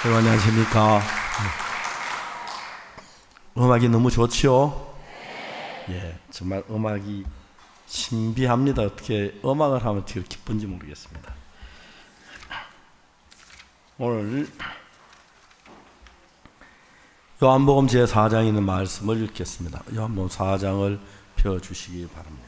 여러분 안녕하십니까? 음악이 너무 좋지요? 예, 정말 음악이 신비합니다. 어떻게 음악을 하면 어떻게 기쁜지 모르겠습니다. 오늘 요한복음 제4장에 있는 말씀을 읽겠습니다. 요한복음 4장을 펴주시기 바랍니다.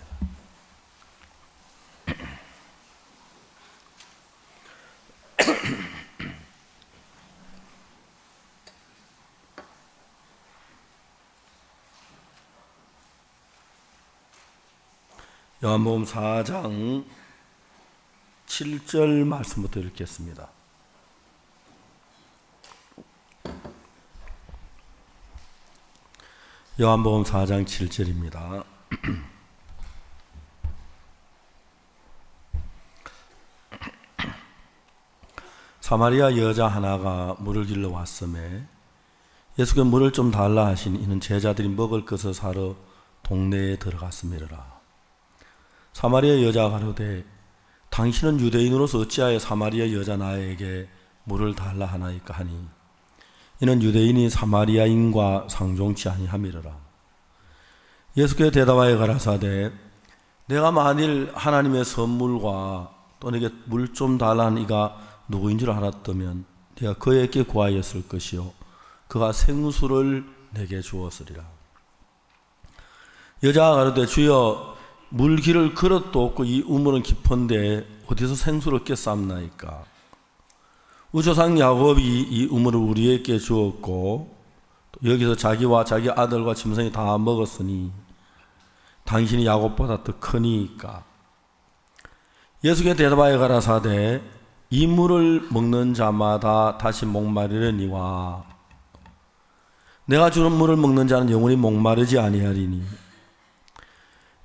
요한복음 4장 7절 말씀부터 읽겠습니다. 요한복음 4장 7절입니다. 사마리아 여자 하나가 물을 길러 왔음에 예수께 물을 좀 달라 하시니 이는 제자들이 먹을 것을 사러 동네에 들어갔음이라. 사마리아 여자가 가로되 당신은 유대인으로서 어찌하여 사마리아 여자 나에게 물을 달라 하나이까 하니 이는 유대인이 사마리아인과 상종치 아니함이로라. 예수께서 대답하여 가라사대 내가 만일 하나님의 선물과 또 내게 물 좀 달라는 이가 누구인 줄 알았다면 네가 그에게 구하였을 것이요 그가 생수를 내게 주었으리라. 여자가 가로되 주여 물기를 그릇도 없고 이 우물은 깊은데 어디서 생수를 얻겠사옵나이까. 우조상 야곱이 이 우물을 우리에게 주었고 여기서 자기와 자기 아들과 짐승이 다 먹었으니 당신이 야곱보다 더 크니까. 예수께 대답하여 가라사대 이 물을 먹는 자마다 다시 목마르려니와 내가 주는 물을 먹는 자는 영원히 목마르지 아니하리니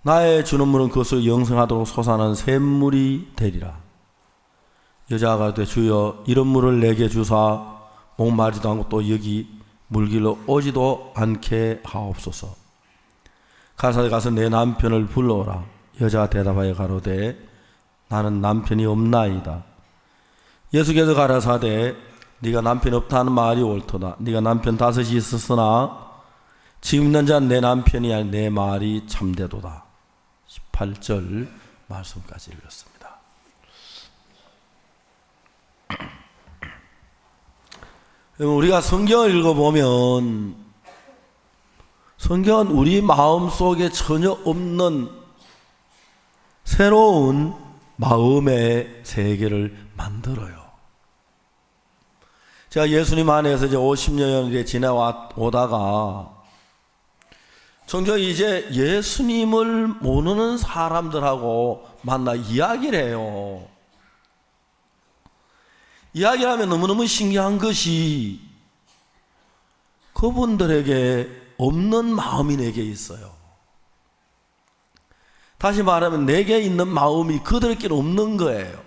나의 주는 물은 그것을 영생하도록 솟아나는 샘물이 되리라. 여자가 가로되 주여 이런 물을 내게 주사 목마르지도 않고 또 여기 물길로 오지도 않게 하옵소서. 가사대 가서 내 남편을 불러오라. 여자가 대답하여 가로되 나는 남편이 없나이다. 예수께서 가라사대 네가 남편이 없다는 말이 옳도다. 네가 남편 5이 있었으나 지금 있는 자는 내 남편이 아니 내 말이 참되도다. 18절 말씀까지 읽었습니다. 우리가 성경을 읽어보면 성경은 우리 마음속에 전혀 없는 새로운 마음의 세계를 만들어요. 제가 예수님 안에서 이제 50년이 지나오다가 종종 이제 예수님을 모르는 사람들하고 만나 이야기를 해요. 이야기를 하면 너무너무 신기한 것이 그분들에게 없는 마음이 내게 있어요. 다시 말하면 내게 있는 마음이 그들에게는 없는 거예요.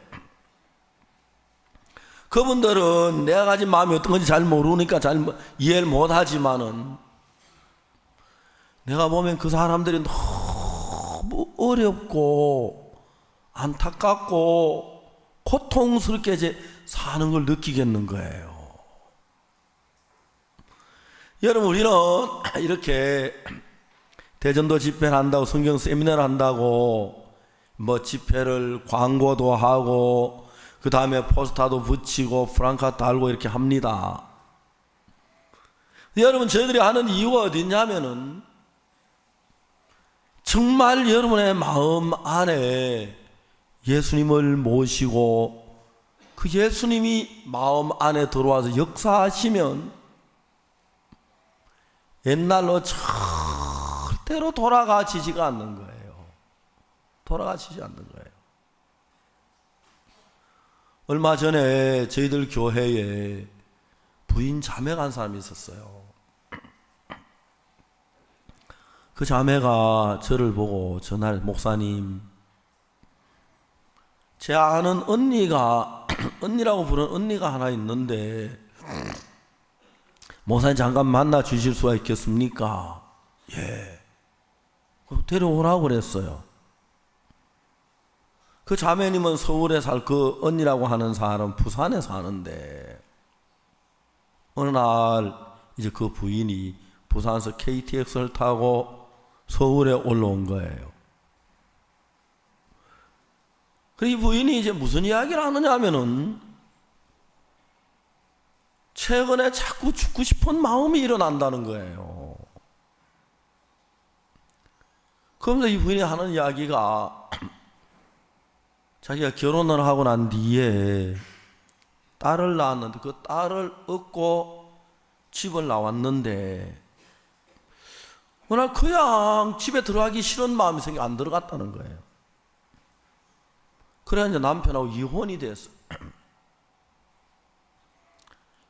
그분들은 내가 가진 마음이 어떤 건지 잘 모르니까 잘 이해를 못하지만은 내가 보면 그 사람들이 너무 어렵고 안타깝고 고통스럽게 이제 사는 걸 느끼겠는 거예요. 여러분 우리는 이렇게 대전도 집회를 한다고 성경 세미나를 한다고 뭐 집회를 광고도 하고 그 다음에 포스터도 붙이고 프랑카 달고 이렇게 합니다. 여러분 저희들이 하는 이유가 어디 있냐면은 정말 여러분의 마음 안에 예수님을 모시고 그 예수님이 마음 안에 들어와서 역사하시면 옛날로 절대로 돌아가지지가 않는 거예요. 돌아가지지 않는 거예요. 얼마 전에 저희들 교회에 부인 자매가 한 사람이 있었어요. 그 자매가 저를 보고 전날 목사님 제 아는 언니가 언니라고 부르는 언니가 하나 있는데 목사님 잠깐 만나 주실 수가 있겠습니까? 예. 데려오라고 그랬어요. 그 자매님은 서울에 그 언니라고 하는 사람 부산에 사는데 어느 날 이제 그 부인이 부산에서 KTX를 타고 서울에 올라온 거예요. 그 이 부인이 이제 무슨 이야기를 하느냐 하면은 최근에 자꾸 죽고 싶은 마음이 일어난다는 거예요. 그러면서 이 부인이 하는 이야기가 자기가 결혼을 하고 난 뒤에 딸을 낳았는데 그 딸을 얻고 집을 나왔는데 어느 날 그냥 집에 들어가기 싫은 마음이 생겨 안 들어갔다는 거예요. 그래 이제 남편하고 이혼이 됐어요.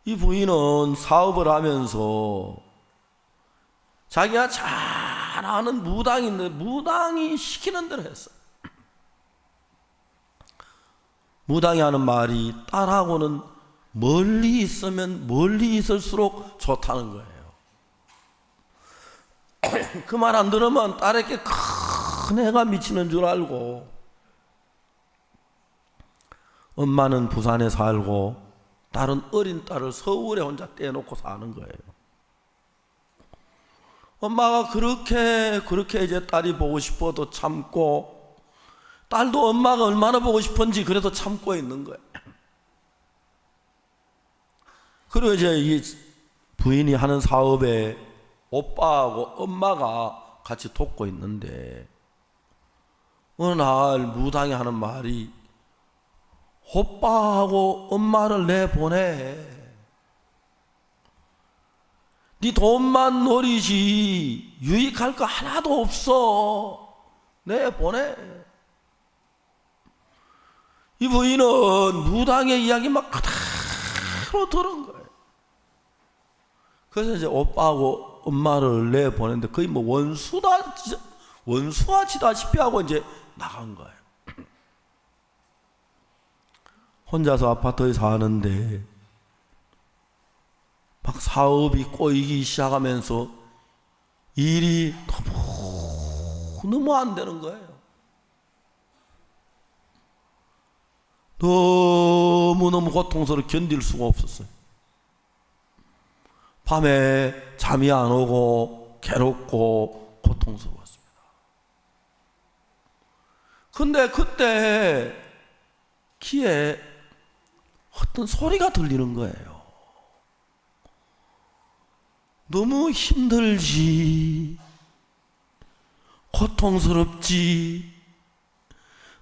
이 부인은 사업을 하면서 자기가 잘 아는 무당인데 무당이 시키는 대로 했어요. 무당이 하는 말이 딸하고는 멀리 있으면 멀리 있을수록 좋다는 거예요. 그 말 안 들으면 딸에게 큰 해가 미치는 줄 알고 엄마는 부산에 살고 딸은 어린 딸을 서울에 혼자 떼놓고 사는 거예요. 엄마가 그렇게 이제 딸이 보고 싶어도 참고 딸도 엄마가 얼마나 보고 싶은지 그래도 참고 있는 거예요. 그리고 이제 이 부인이 하는 사업에 오빠하고 엄마가 같이 돕고 있는데 어느 날 무당이 하는 말이 오빠하고 엄마를 내보내. 네 돈만 노리지 유익할 거 하나도 없어. 내보내. 이 부인은 무당의 이야기 막 그대로 들은 거예요. 그래서 이제 오빠하고 엄마를 내보냈는데 거의 뭐 원수와 치다시피 하고 이제 나간 거예요. 혼자서 아파트에 사는데 막 사업이 꼬이기 시작하면서 일이 너무 안 되는 거예요. 너무너무 고통스러워 견딜 수가 없었어요. 밤에 잠이 안 오고 괴롭고 고통스러웠습니다. 근데 그때 귀에 어떤 소리가 들리는 거예요. 너무 힘들지, 고통스럽지,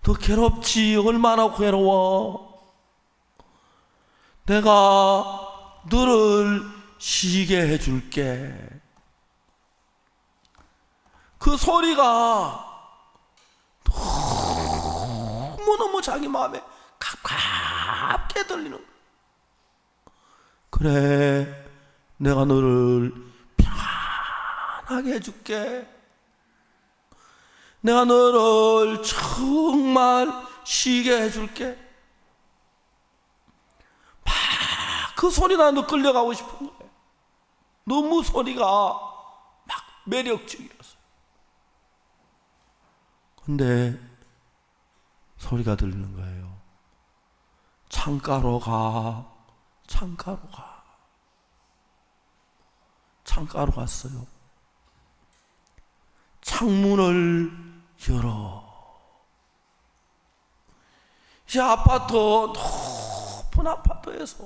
더 괴롭지, 얼마나 괴로워. 내가 너를 쉬게 해줄게. 그 소리가 너무너무 자기 마음에 가깝게 들리는 거야. 그래, 내가 너를 편하게 해줄게. 내가 너를 정말 쉬게 해줄게. 막 그 소리나 너 끌려가고 싶은 거예요. 너무 소리가 막 매력적이었어요. 근데 소리가 들리는 거예요. 창가로 가, 창가로 가. 창가로 갔어요. 창문을 열어. 이제 아파트, 높은 아파트에서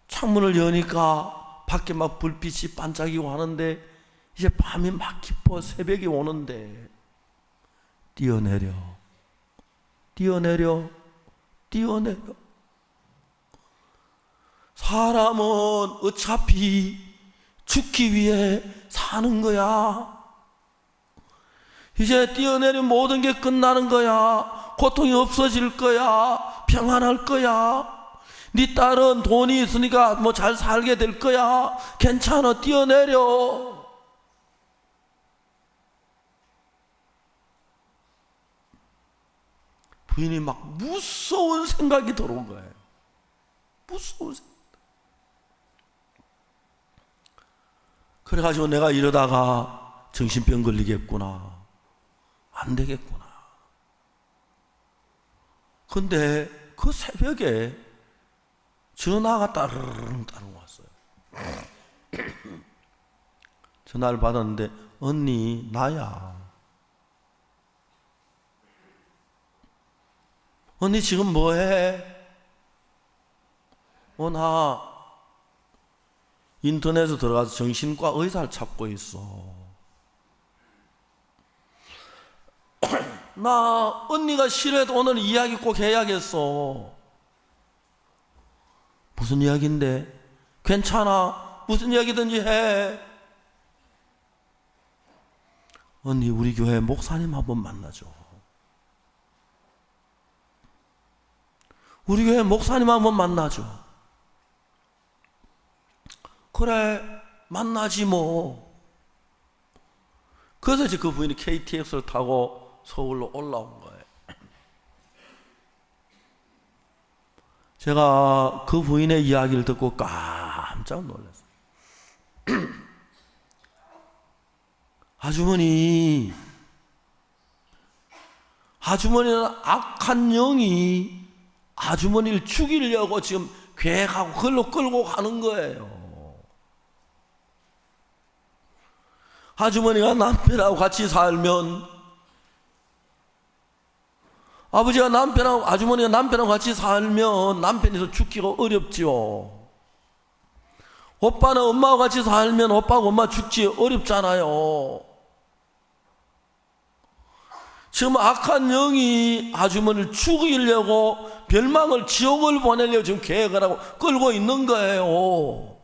창문을 여니까 밖에 막 불빛이 반짝이고 하는데 이제 밤이 막 깊어 새벽이 오는데 뛰어내려. 사람은 어차피 죽기 위해 사는 거야. 이제 뛰어내리면 모든 게 끝나는 거야. 고통이 없어질 거야. 평안할 거야. 네 딸은 돈이 있으니까 뭐 잘 살게 될 거야. 괜찮아, 뛰어내려. 부인이 막 무서운 생각이 들어온 거예요. 무서운 생각. 그래가지고 내가 이러다가 정신병 걸리겠구나. 안 되겠구나. 근데 그 새벽에 전화가 따르릉 왔어요. 전화를 받았는데 언니 나야. 언니 지금 뭐해? 나 인터넷에 들어가서 정신과 의사를 찾고 있어. 나 언니가 싫어해도 오늘 이야기 꼭 해야겠어. 무슨 이야기인데? 괜찮아. 무슨 이야기든지 해. 언니 우리 교회 목사님 한번 만나줘. 우리 교회 목사님 한번 만나줘. 그래 만나지 뭐. 그래서 이제 그 부인이 KTX를 타고 서울로 올라온 거예요. 제가 그 부인의 이야기를 듣고 깜짝 놀랐어요. 아주머니는 악한 영이 아주머니를 죽이려고 지금 계획하고 그걸로 끌고 가는 거예요. 아주머니가 남편하고 같이 살면, 아주머니가 남편하고 같이 살면 남편에서 죽기가 어렵지요. 오빠는 엄마하고 같이 살면 오빠하고 엄마 죽기 어렵잖아요. 지금 악한 영이 아주머니를 죽이려고 멸망을 지옥을 보내려고 지금 계획을 하고 끌고 있는 거예요.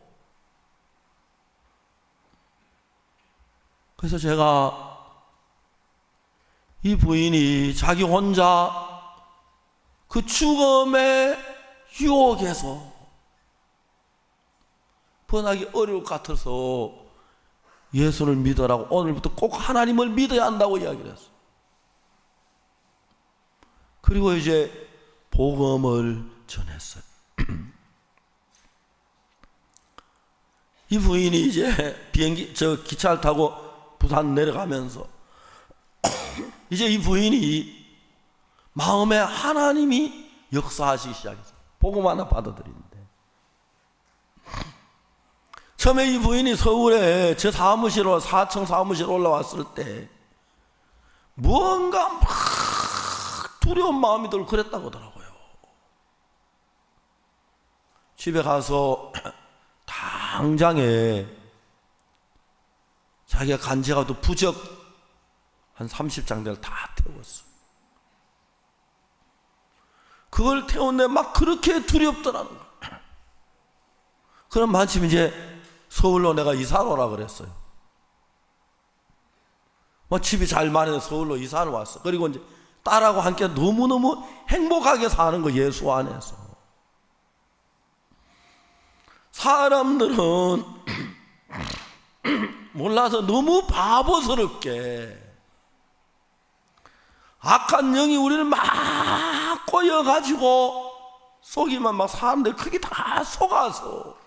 그래서 제가 이 부인이 자기 혼자 그 죽음의 유혹에서 벗어나기 어려울 것 같아서 예수를 믿으라고 오늘부터 꼭 하나님을 믿어야 한다고 이야기를 했어요. 그리고 이제 복음을 전했어요. 이 부인이 이제 기차를 타고 부산 내려가면서 이제 이 부인이 마음에 하나님이 역사하시기 시작했어요. 복음 하나 받아들이는데, 처음에 이 부인이 서울에 제 사무실로 4층 사무실 올라왔을 때 무언가 막 두려운 마음이 들고 그랬다고 하더라고요. 집에 가서 당장에 자기가 간직하던 부적 한 30장대를 다 태웠어. 그걸 태웠는데 막 그렇게 두렵더라는 거야. 그럼 마침 이제 서울로 내가 이사를 오라 그랬어요. 집이 잘 마련해서 서울로 이사를 왔어. 그리고 이제 딸하고 함께 너무너무 행복하게 사는 거, 예수 안에서. 사람들은 몰라서 너무 바보스럽게 악한 영이 우리를 막 꼬여가지고 속이면 막 사람들 크게 다 속아서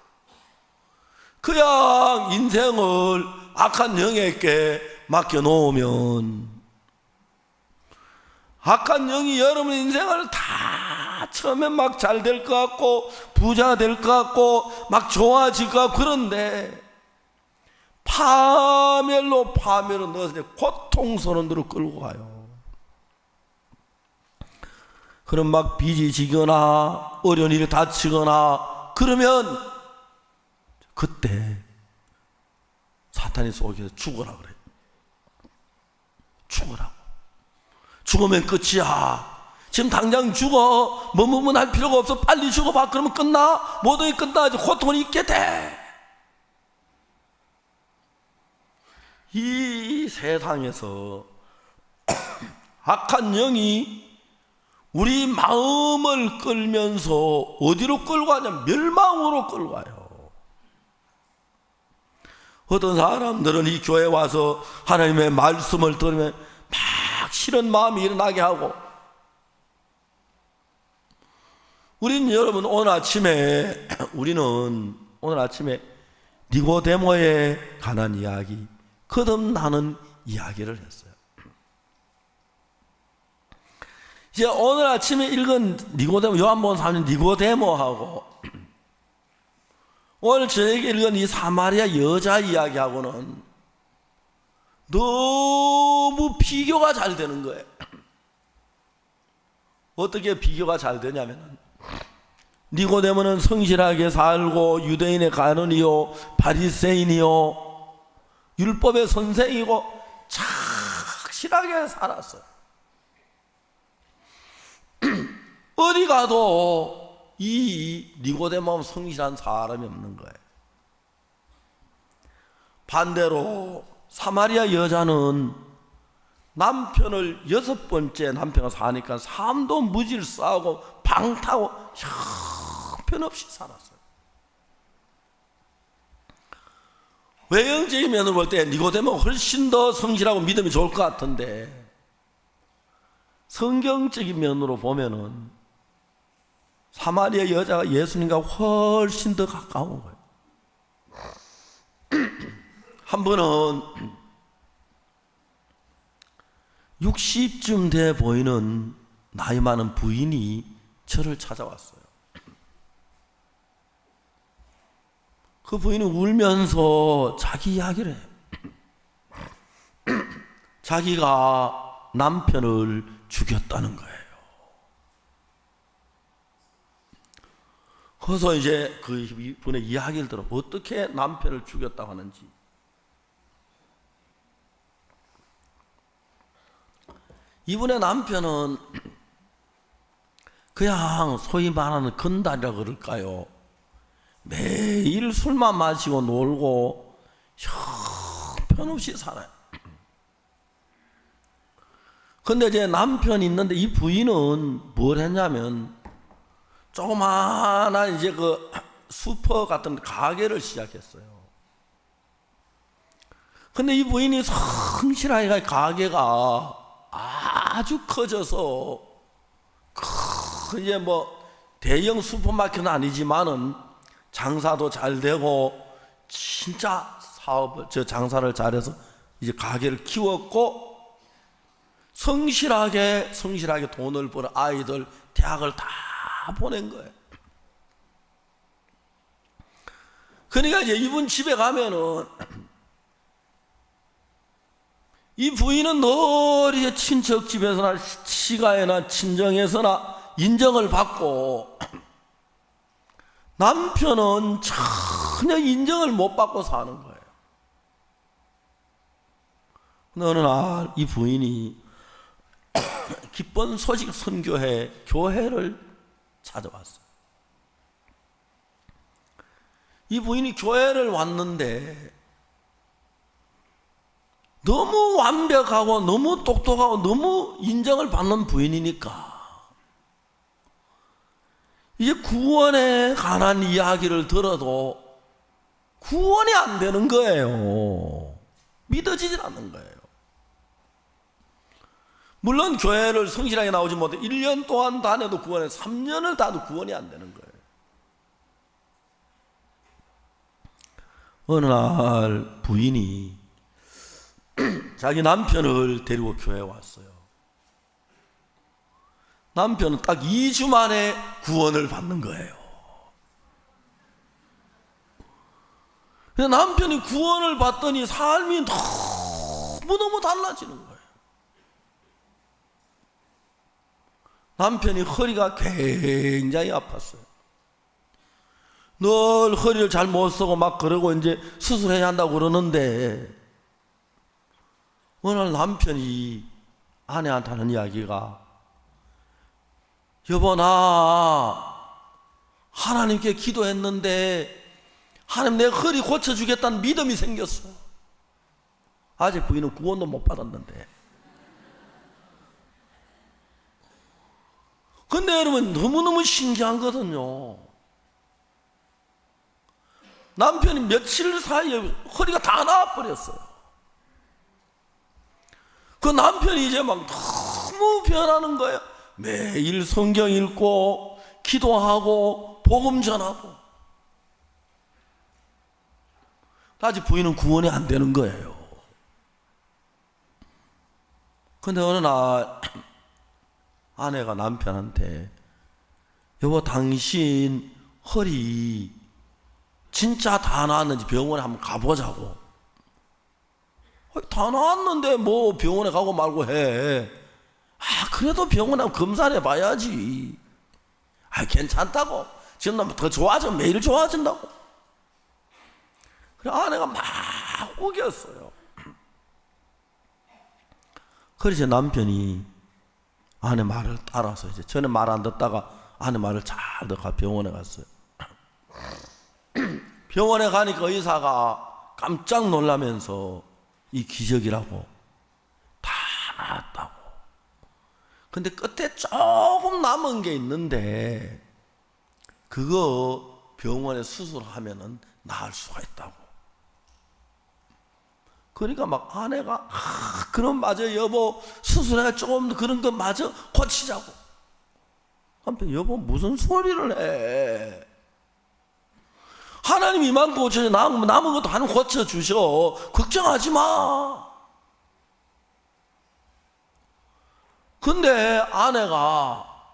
그냥 인생을 악한 영에게 맡겨놓으면 악한 영이 여러분 인생을 다 처음에 막 잘 될 것 같고 부자 될 것 같고 막 좋아질 것 같고, 그런데 파멸로 넣어서 고통스러운 데로 끌고 가요. 그럼 막 빚이 지거나 어려운 일이 닥치거나 그러면 그때 사탄이 속여서 죽어라 그래. 죽어라고. 죽으면 끝이야. 지금 당장 죽어. 뭐뭐뭐 할 필요가 없어. 빨리 죽어봐. 그러면 끝나? 모든 게 끝나지. 고통은 있게 돼. 이 세상에서 악한 영이 우리 마음을 끌면서 어디로 끌고 가냐면 멸망으로 끌고 가요. 어떤 사람들은 이 교회에 와서 하나님의 말씀을 들으면 막 싫은 마음이 일어나게 하고, 여러분 오늘 아침에 니고데모에 관한 이야기, 거듭나는 이야기를 했어요. 이제 오늘 아침에 읽은 요한복음 3장 니고데모하고 오늘 저에게 읽은 이 사마리아 여자 이야기하고는 너무 비교가 잘 되는 거예요. 어떻게 비교가 잘 되냐면, 니고데모는 성실하게 살고 유대인의 가론이요 바리새인이요 율법의 선생이고 착실하게 살았어요. 어디 가도 이 니고데모는 성실한 사람이 없는 거예요. 반대로 사마리아 여자는 남편을 6번째 남편과 사니까 삶도 무질서하고 방타고 형편없이 살았어요. 외형적인 면으로 볼 때 니고데모가 훨씬 더 성실하고 믿음이 좋을 것 같은데, 성경적인 면으로 보면은 사마리아 여자가 예수님과 훨씬 더 가까운 거예요. 한 번은 60쯤 돼 보이는 나이 많은 부인이 저를 찾아왔어요. 그 부인은 울면서 자기 이야기를 해요. 자기가 남편을 죽였다는 거예요. 그래서 이제 그 분의 이야기를 들어 어떻게 남편을 죽였다고 하는지. 이분의 남편은 그냥 소위 말하는 건달이라 그럴까요? 매일 술만 마시고 놀고 형편없이 살아요. 근데 이제 남편이 있는데 이 부인은 뭘 했냐면 조그마한 이제 그 슈퍼 같은 가게를 시작했어요. 근데 이 부인이 성실하게 가게가 아주 커져서 이제 뭐 대형 슈퍼마켓은 아니지만은 장사도 잘 되고 진짜 장사를 잘해서 이제 가게를 키웠고, 성실하게 돈을 버는 아이들 대학을 다 보낸 거예요. 그러니까 이제 이분 집에 가면은 이 부인은 늘 이제 친척 집에서나 시가에나 친정에서나 인정을 받고, 남편은 전혀 인정을 못 받고 사는 거예요. 근데 어느 날 이 부인이 기쁜 소식 선교회 교회를 찾아왔어요. 이 부인이 교회를 왔는데 너무 완벽하고 너무 똑똑하고 너무 인정을 받는 부인이니까 이제 구원에 관한 이야기를 들어도 구원이 안 되는 거예요. 믿어지질 않는 거예요. 물론 교회를 성실하게 나오지 못해 1년 동안 다녀도 구원해, 3년을 다녀도 구원이 안 되는 거예요. 어느 날 부인이 자기 남편을 데리고 교회에 왔어요. 남편은 딱 2주 만에 구원을 받는 거예요. 남편이 구원을 받더니 삶이 너무너무 달라지는 거예요. 남편이 허리가 굉장히 아팠어요. 늘 허리를 잘 못 쓰고 막 그러고 이제 수술해야 한다고 그러는데, 어느 날 남편이 아내한테 하는 이야기가, 여보 나 하나님께 기도했는데 하나님 내 허리 고쳐주겠다는 믿음이 생겼어. 아직 부인은 구원도 못 받았는데. 근데 여러분 너무너무 신기한 거거든요. 남편이 며칠 사이에 허리가 다 나아버렸어요. 그 남편이 이제 막 너무 변하는 거예요. 매일 성경 읽고 기도하고 복음 전하고. 아직 부인은 구원이 안 되는 거예요. 근데 어느 날 아내가 남편한테, 여보 당신 허리 진짜 다 나았는지 병원에 한번 가보자고. 다 나았는데 뭐 병원에 가고 말고 해. 그래도 병원에 한번 검사를 해봐야지. 괜찮다고. 지금 더 좋아져. 매일 좋아진다고. 그래 아내가 막 우겼어요. 그래서 남편이 아내 말을 따라서 이제 전에 말 안 듣다가 아내 말을 잘 듣고 병원에 갔어요. 병원에 가니까 의사가 깜짝 놀라면서 이 기적이라고 다 나았다고. 근데 끝에 조금 남은 게 있는데 그거 병원에 수술하면은 나을 수가 있다고. 그러니까 막 아내가 그럼 맞아 여보 수술해 조금 더 그런 거 맞아 고치자고. 한편 여보 무슨 소리를 해. 하나님 이만 고쳐서 남은 것도 하나님 고쳐주셔. 걱정하지 마. 근데 아내가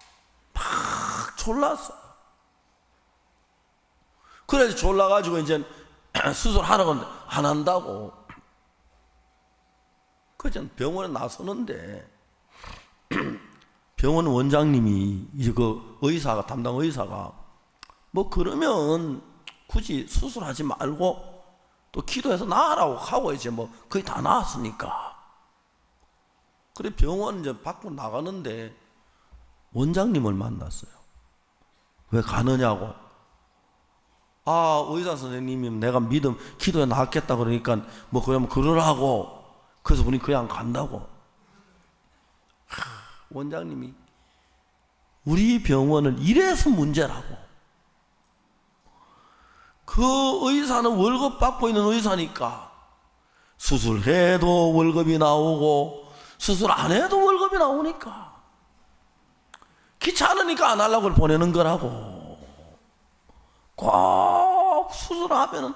막 졸랐어. 그래서 졸라가지고 이제 수술하라고 하는데 안 한다고. 그래서 병원에 나서는데 병원 원장님이 이제 그 의사가 담당 의사가 뭐 그러면 굳이 수술하지 말고 또 기도해서 나으라고 하고 이제 뭐 거의 다 나았으니까. 그래 병원 이제 밖으로 나가는데 원장님을 만났어요. 왜 가느냐고. 의사 선생님이 내가 믿음 기도해 나았겠다 그러니까 뭐 그러면 그러라고. 그래서 우리 그냥 간다고. 원장님이 우리 병원은 이래서 문제라고. 그 의사는 월급 받고 있는 의사니까 수술해도 월급이 나오고 수술 안 해도 월급이 나오니까 귀찮으니까 안 하려고 보내는 거라고. 꼭 수술하면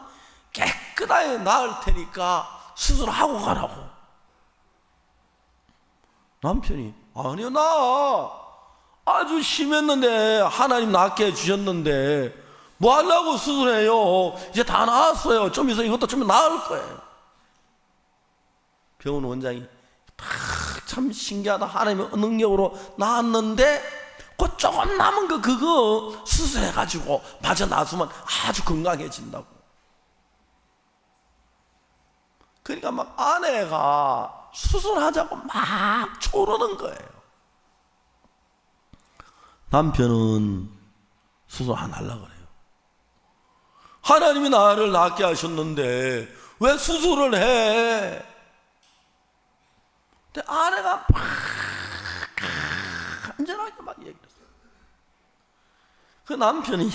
깨끗하게 나을 테니까 수술하고 가라고. 남편이 아니요 나 아주 심했는데 하나님 낫게 해주셨는데 뭐 하려고 수술해요. 이제 다 나았어요. 좀 있어 이것도 좀 나을 거예요. 병원 원장이 참 신기하다. 하나님의 능력으로 나았는데 그 조금 남은 거 그거 수술해가지고 맞아 놔두면 아주 건강해진다고. 그러니까 막 아내가 수술하자고 막 조르는 거예요. 남편은 수술 안 하려고 그래요. 하나님이 나를 낫게 하셨는데 왜 수술을 해? 근데 아내가 막 간절하게 막 얘기했어요. 그 남편이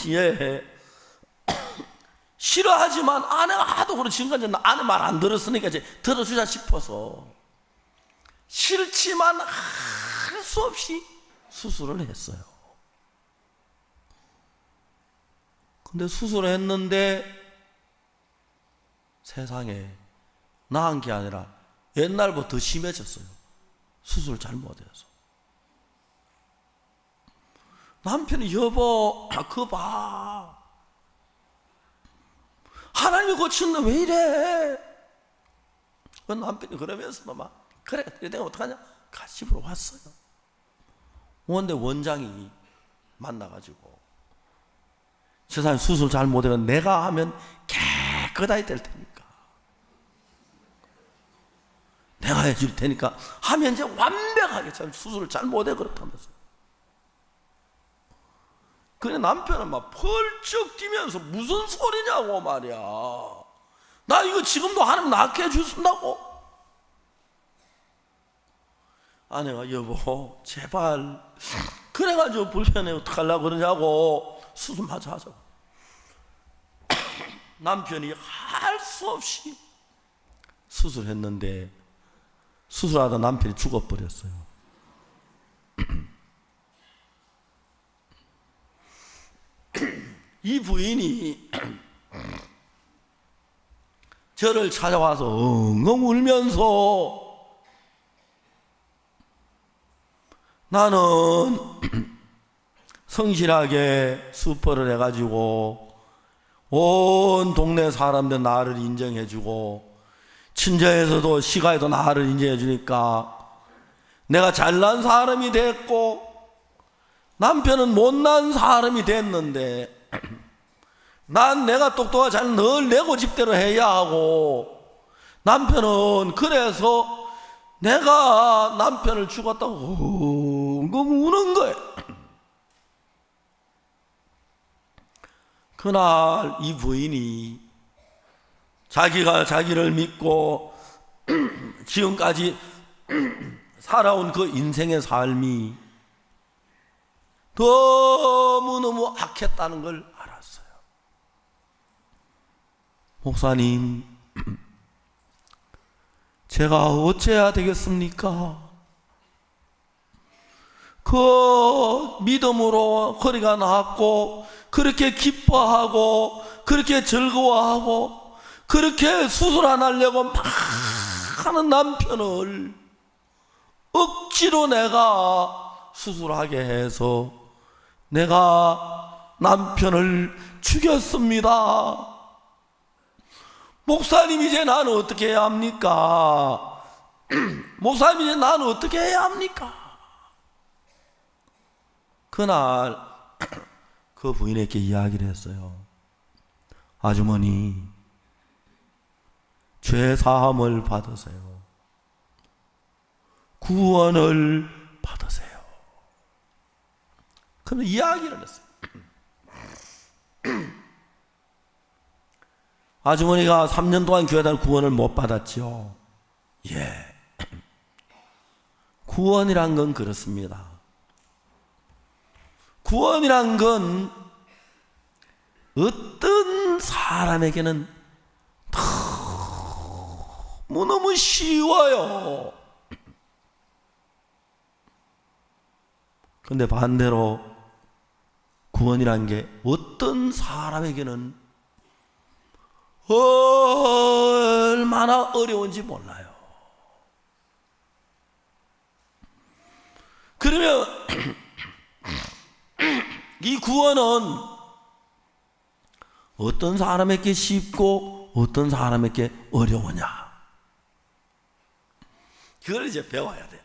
싫어하지만 아내가 하도 그런 지금까지 아내 말 안 들었으니까 이제 들어주자 싶어서 싫지만 할 수 없이 수술을 했어요. 근데 수술을 했는데 세상에 나은 게 아니라 옛날보다 더 심해졌어요. 수술을 잘못해서. 남편이 여보 그거 봐. 하나님이 고쳤는데 왜 이래? 그 남편이 그러면서도 막 그래 내가 어떡하냐? 집으로 왔어요. 근데 원장이 만나가지고 세상에 수술 잘 못해서 내가 하면 깨끗하게 될 테니까 내가 해줄 테니까 하면 이제 완벽하게 수술을 잘 못해 그렇다면서. 그래 남편은 막 펄쩍 뛰면서 무슨 소리냐고 말이야. 나 이거 지금도 하나님 낫게 해주신다고. 아내가 여보 제발 그래가지고 불편해 어떡하려고 그러냐고. 수술 마저 하자고. 남편이 할 수 없이 수술했는데 수술하다 남편이 죽어버렸어요. 이 부인이 저를 찾아와서 엉엉 울면서 나는 성실하게 수포를 해가지고 온 동네 사람들 나를 인정해주고 친정에서도 시가에도 나를 인정해주니까 내가 잘난 사람이 됐고 남편은 못난 사람이 됐는데 난 내가 똑똑하고 잘 늘 내 고집대로 해야 하고 남편은 그래서 내가 남편을 죽었다고 엉엉 우는 거예요. 그날 이 부인이 자기가 자기를 믿고 지금까지 살아온 그 인생의 삶이 너무너무 악했다는 걸 알았어요. 목사님, 제가 어째야 되겠습니까? 그 믿음으로 허리가 나았고 그렇게 기뻐하고 그렇게 즐거워하고 그렇게 수술 안 하려고 막 하는 남편을 억지로 내가 수술하게 해서 내가 남편을 죽였습니다. 목사님, 이제 나는 어떻게 해야 합니까? 목사님, 이제 나는 어떻게 해야 합니까? 그날 그 부인에게 이야기를 했어요. 아주머니, 죄 사함을 받으세요. 구원을 받으세요. 그럼 이야기를 했어요. 아주머니가 3년 동안 교회당 구원을 못 받았죠. 예. 구원이란 건 그렇습니다. 구원이란 건 어떤 사람에게는 너무너무 쉬워요. 그런데 반대로 구원이란 게 어떤 사람에게는 얼마나 어려운지 몰라요. 그러면 이 구원은 어떤 사람에게 쉽고 어떤 사람에게 어려우냐, 그걸 이제 배워야 돼요.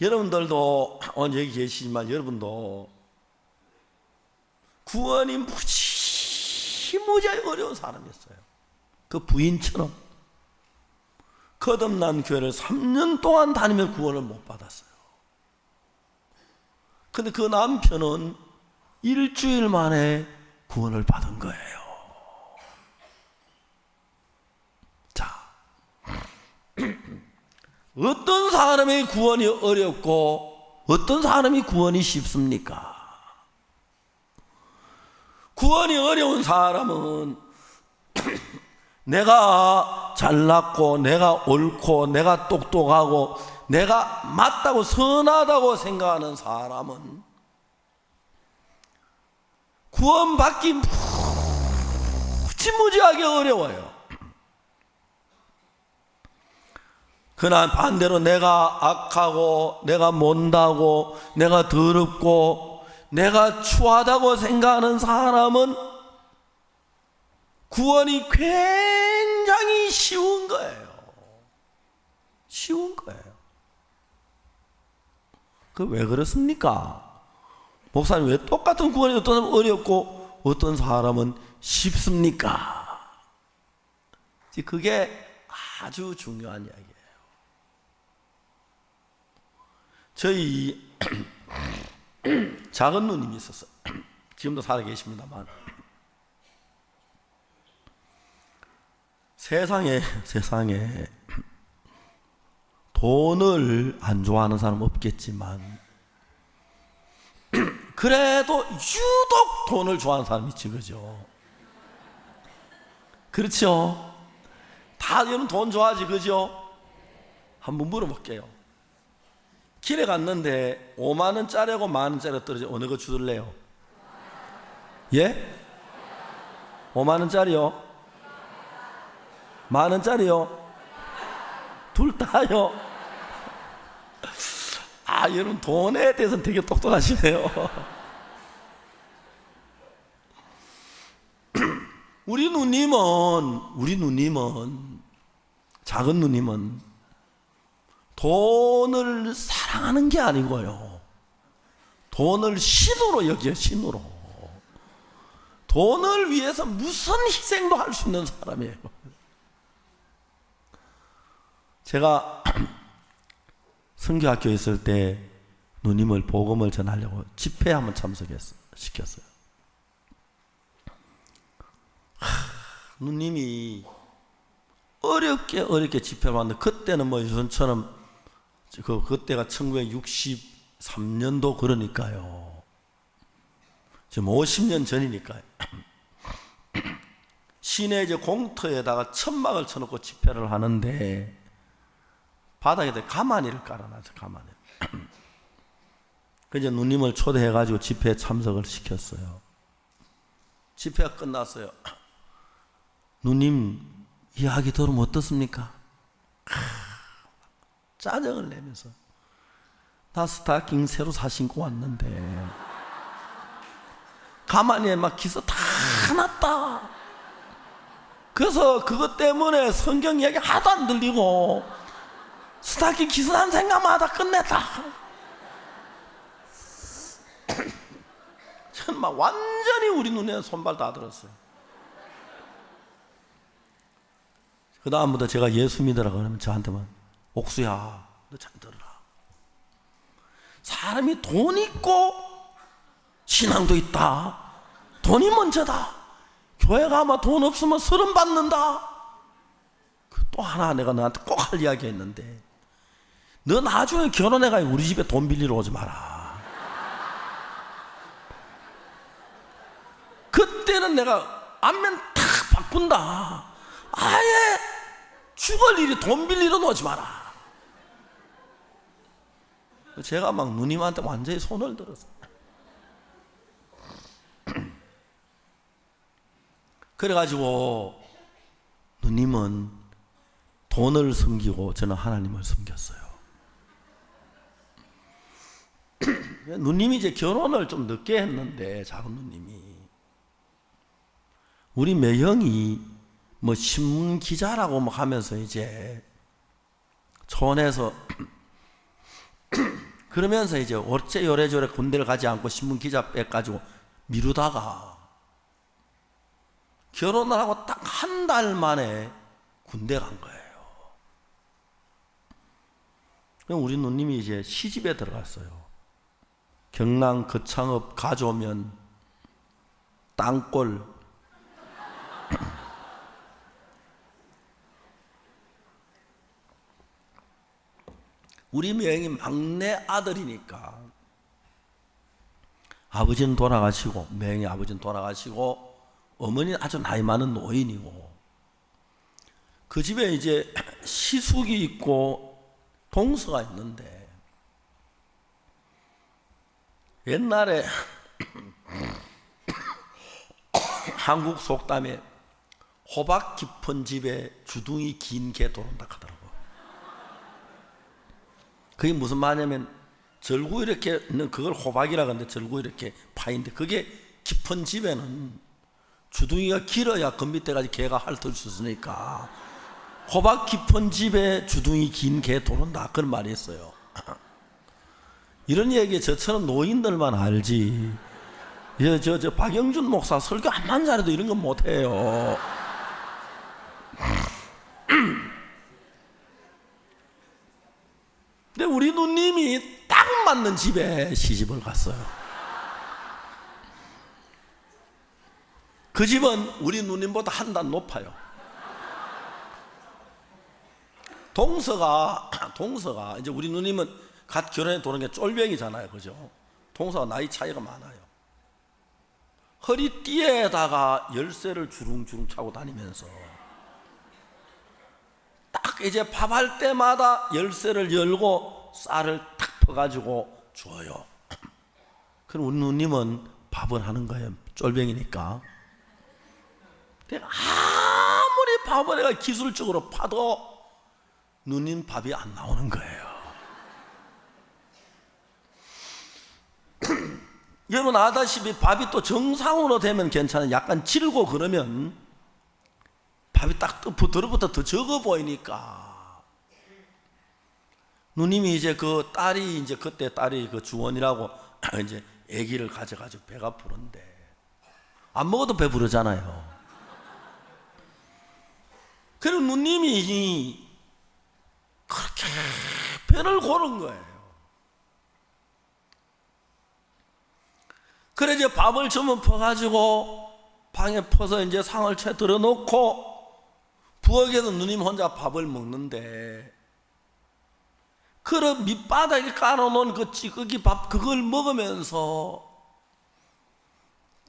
여러분들도 오늘 여기 계시지만 여러분도 구원이 무지하게 어려운 사람이었어요. 그 부인처럼 거듭난 교회를 3년 동안 다니며 구원을 못 받았어요. 근데 그 남편은 일주일 만에 구원을 받은 거예요. 자, 어떤 사람의 구원이 어렵고 어떤 사람이 구원이 쉽습니까? 구원이 어려운 사람은 내가 잘났고 내가 옳고 내가 똑똑하고 내가 맞다고 선하다고 생각하는 사람은 구원받기 무지무지하게 어려워요. 그러나 반대로 내가 악하고 내가 못하고 내가 더럽고 내가 추하다고 생각하는 사람은 구원이 굉장히 쉬운 거예요. 쉬운 거예요. 그 왜 그렇습니까? 목사님, 왜 똑같은 구원이 어떤 사람은 어렵고 어떤 사람은 쉽습니까? 그게 아주 중요한 이야기예요. 저희 작은 누님이 있었어요. 지금도 살아 계십니다만 세상에 돈을 안 좋아하는 사람 없겠지만 그래도 유독 돈을 좋아하는 사람이 있지, 그죠? 그렇죠? 다들은 돈 좋아하지, 그죠? 한번 물어볼게요. 길에 갔는데 5만 원짜리하고 10,000 원짜리가 떨어져 어느 거 주실래요? 예? 5만 원짜리요? 10,000 원짜리요? 둘 다요? 여러분 돈에 대해서는 되게 똑똑하시네요. 우리 누님은 작은 누님은 돈을 사랑하는 게 아니고요, 돈을 신으로 여겨요. 신으로. 돈을 위해서 무슨 희생도 할 수 있는 사람이에요. 제가 선교학교에 있을 때 누님을 복음을 전하려고 집회에 한번 참석시켰어요. 누님이 어렵게 집회를 왔는데, 그때는 뭐 요즘처럼 그때가 1963년도 그러니까요. 지금 50년 전이니까요. 시내 이제 공터에다가 천막을 쳐놓고 집회를 하는데 바닥에다 가마니를 깔아놨죠. 가마니. 그래서 누님을 초대해가지고 집회에 참석을 시켰어요. 집회가 끝났어요. 누님 이야기 들으면 어떻습니까? 짜증을 내면서, 나 스타킹 새로 사 신고 왔는데 가만히 막 기스 다 났다. 그래서 그것 때문에 성경 이야기 하도 안 들리고 스타킹 기스 난 생각만 하다 끝냈다. 저는 막 완전히 우리 눈에 손발 다 들었어요. 그 다음부터 제가 예수 믿으라 그러면 저한테만, 옥수야 너 잘 들어라. 사람이 돈 있고 신앙도 있다. 돈이 먼저다. 교회 가면 돈 없으면 서름 받는다. 또 하나 내가 너한테 꼭 할 이야기 했는데, 너 나중에 결혼해가 우리 집에 돈 빌리러 오지 마라. 그때는 내가 안면 탁 바꾼다. 아예 죽을 일이 돈 빌리러 오지 마라. 제가 막 누님한테 완전히 손을 들었어요. 그래가지고 누님은 돈을 섬기고 저는 하나님을 섬겼어요. 누님이 이제 결혼을 좀 늦게 했는데, 작은 누님이, 우리 매형이 뭐 신문 기자라고 뭐 하면서 이제 촌에서 그러면서 이제 어째 요래저래 군대를 가지 않고 신문 기자 빼가지고 미루다가 결혼을 하고 딱 한 달 만에 군대 간 거예요. 그럼 우리 누님이 이제 시집에 들어갔어요. 경남 거창읍 가져오면 땅골. 우리 매형이 막내 아들이니까, 아버지는 돌아가시고, 매형이 아버지는 돌아가시고, 어머니는 아주 나이 많은 노인이고, 그 집에 이제 시숙이 있고 동서가 있는데, 옛날에 한국 속담에 호박 깊은 집에 주둥이 긴 개 도른다 하더라고. 그게 무슨 말이냐면, 절구 이렇게 있는 그걸 호박이라 하는데, 절구 이렇게 파인데, 그게 깊은 집에는 주둥이가 길어야 그 밑에까지 개가 핥을 수 있으니까 호박 깊은 집에 주둥이 긴 개 도른다, 그런 말이 있어요. 이런 얘기 저처럼 노인들만 알지, 저 박영준 목사 설교 암만 잘해도 이런 건 못해요. 근데 우리 누님이 딱 맞는 집에 시집을 갔어요. 그 집은 우리 누님보다 한 단 높아요. 동서가 이제 우리 누님은 갓 결혼해 도는 게 쫄병이잖아요, 그죠? 동서가 나이 차이가 많아요. 허리띠에다가 열쇠를 주릉주릉 차고 다니면서 딱 이제 밥할 때마다 열쇠를 열고 쌀을 탁 퍼가지고 줘요. 그럼 우리 누님은 밥을 하는 거예요, 쫄병이니까. 아무리 밥을 내가 기술적으로 파도 누님 밥이 안 나오는 거예요. 여러분 아다시피 밥이 또 정상으로 되면 괜찮아요. 약간 질고 그러면 밥이 딱 들어부터 더 적어 보이니까 누님이 이제 그 딸이 이제 그때 딸이 그 주원이라고 이제 아기를 가져가지고 배가 부른데 안 먹어도 배부르잖아요. 그리고 누님이 그렇게 배를 고른 거예요. 그래 이제 밥을 좀 퍼가지고 방에 퍼서 이제 상을 채 들어놓고 부엌에서 누님 혼자 밥을 먹는데 그런 밑바닥에 깔아놓은 그 찌꺼기 밥 그걸 먹으면서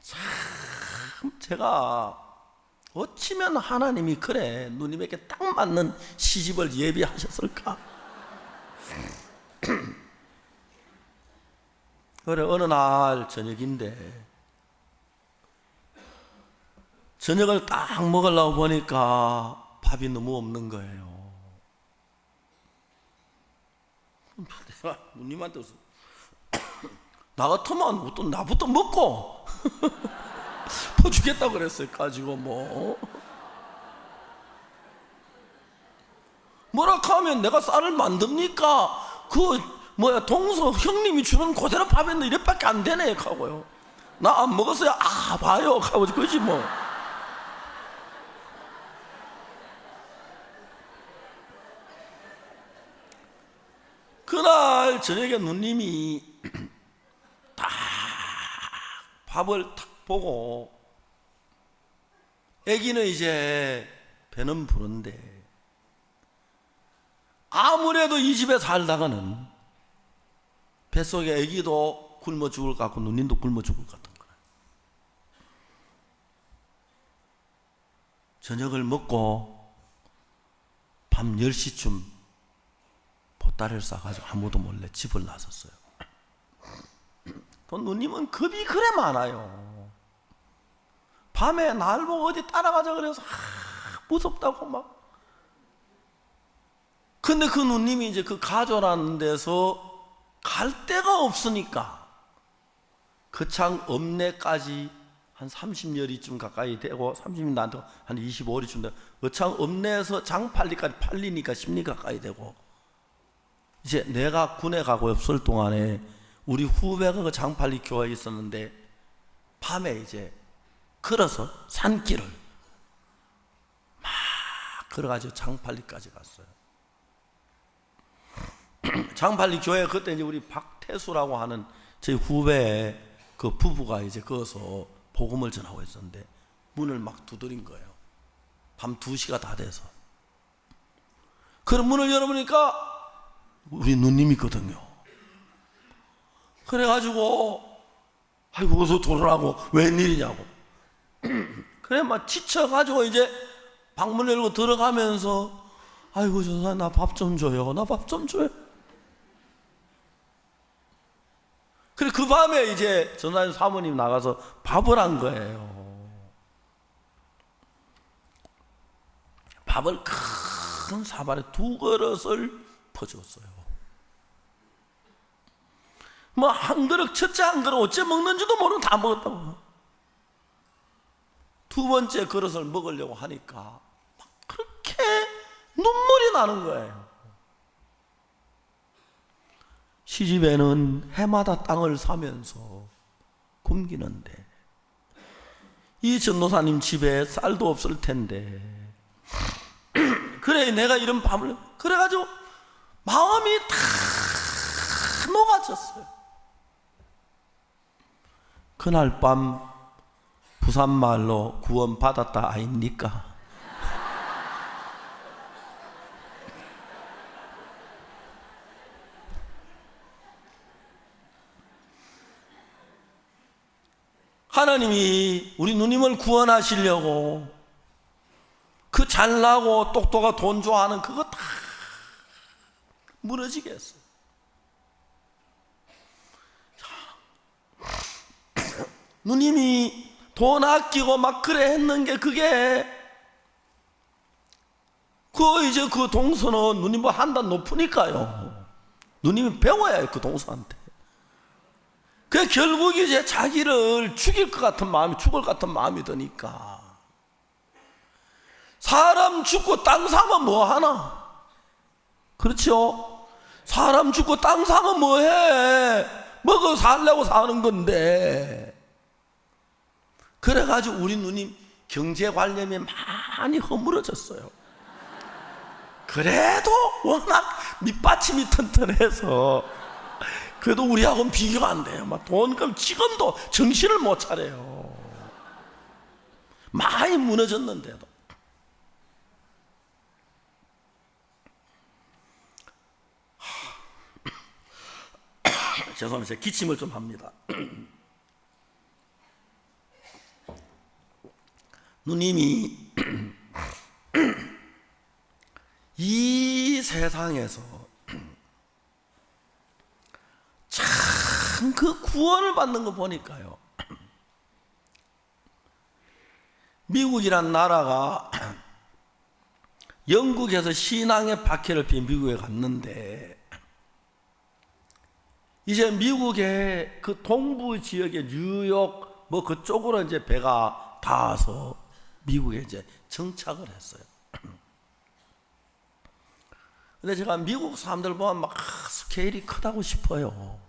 참 제가 어찌면 하나님이 그래 누님에게 딱 맞는 시집을 예비하셨을까. 그래 어느 날 저녁인데 저녁을 딱 먹으려고 보니까 밥이 너무 없는 거예요. 내가 누님한테 나 같으면 또 나부터 먹고 퍼주겠다고 그랬어요. 가지고 뭐라 하면 내가 쌀을 만듭니까? 동서 형님이 주는 그대로 밥에는 이래밖에 안 되네 하고요. 나 안 먹었어요. 아 봐요 하고 그지 뭐. 그날 저녁에 누님이 딱 밥을 탁 보고 아기는 이제 배는 부른데 아무래도 이 집에 살다가는 뱃속에 아기도 굶어 죽을 것 같고 누님도 굶어 죽을 것 같은 거예요. 저녁을 먹고 밤 10시쯤 보따리를 싸가지고 아무도 몰래 집을 나섰어요. 또 누님은 겁이 그래 많아요. 밤에 날 보고 어디 따라가자 그래서 무섭다고 막. 근데 그 누님이 이제 그 가조라는 데서 갈 데가 없으니까 그 창 읍내까지 한 30여리쯤 가까이 되고 30리 나한테 한 25리쯤 되고 그 창 읍내에서 장팔리까지 팔리니까 10리 가까이 되고 이제 내가 군에 가고 없을 동안에 우리 후배가 그 장팔리 교회에 있었는데 밤에 이제 걸어서 산길을 막 걸어가지고 장팔리까지 갔어요. 장팔리 교회 그때 이제 우리 박태수라고 하는 저희 후배의 그 부부가 이제 거기서 복음을 전하고 있었는데 문을 막 두드린 거예요. 밤 2시가 다 돼서. 그런 문을 열어보니까 우리 누님이거든요. 그래가지고 아이고 어서 돌아라고 웬일이냐고. 그래 막 지쳐가지고 이제 방문 열고 들어가면서 아이고 전사님 나 밥 좀 줘요. 나 밥 좀 줘요. 그래 그 밤에 이제 전사님 사모님 나가서 밥을 한 거예요. 밥을 큰 사발에 2그릇을 퍼줬어요. 뭐 한 그릇 첫째 한 그릇 어째 먹는지도 모르고 다 먹었다고. 2번째 그릇을 먹으려고 하니까 막 그렇게 눈물이 나는 거예요. 시집에는 해마다 땅을 사면서 굶기는데 이 전도사님 집에 쌀도 없을 텐데 그래 내가 이런 밥을 그래가지고 마음이 다 녹아졌어요. 그날 밤 부산말로 구원 받았다 아닙니까? 하나님이 우리 누님을 구원하시려고 그 잘나고 똑똑하고 돈 좋아하는 그거 다 무너지게 했어요. 누님이 돈 아끼고 막 그래 했는 게 그게 이제 그 동서는 누님보다 한 단 높으니까요. 누님이 배워야 해요 그 동서한테. 그 결국 이제 자기를 죽일 것 같은 마음이 죽을 것 같은 마음이 드니까 사람 죽고 땅 사면 뭐 하나? 그렇죠? 사람 죽고 땅 사면 뭐 해? 먹어 살려고 사는 건데. 그래가지고 우리 누님 경제관념이 많이 허물어졌어요. 그래도 워낙 밑받침이 튼튼해서 그래도 우리하고는 비교가 안 돼요. 막 돈금 지금도 정신을 못 차려요. 많이 무너졌는데도. 죄송합니다. 제가 기침을 좀 합니다. 누님이 이 세상에서 참 그 구원을 받는 거 보니까요, 미국이란 나라가 영국에서 신앙의 박해를 피해 미국에 갔는데, 이제 미국의 그 동부 지역의 뉴욕 뭐 그쪽으로 이제 배가 닿아서 미국에 이제 정착을 했어요. 근데 제가 미국 사람들 보면 막 스케일이 크다고 싶어요.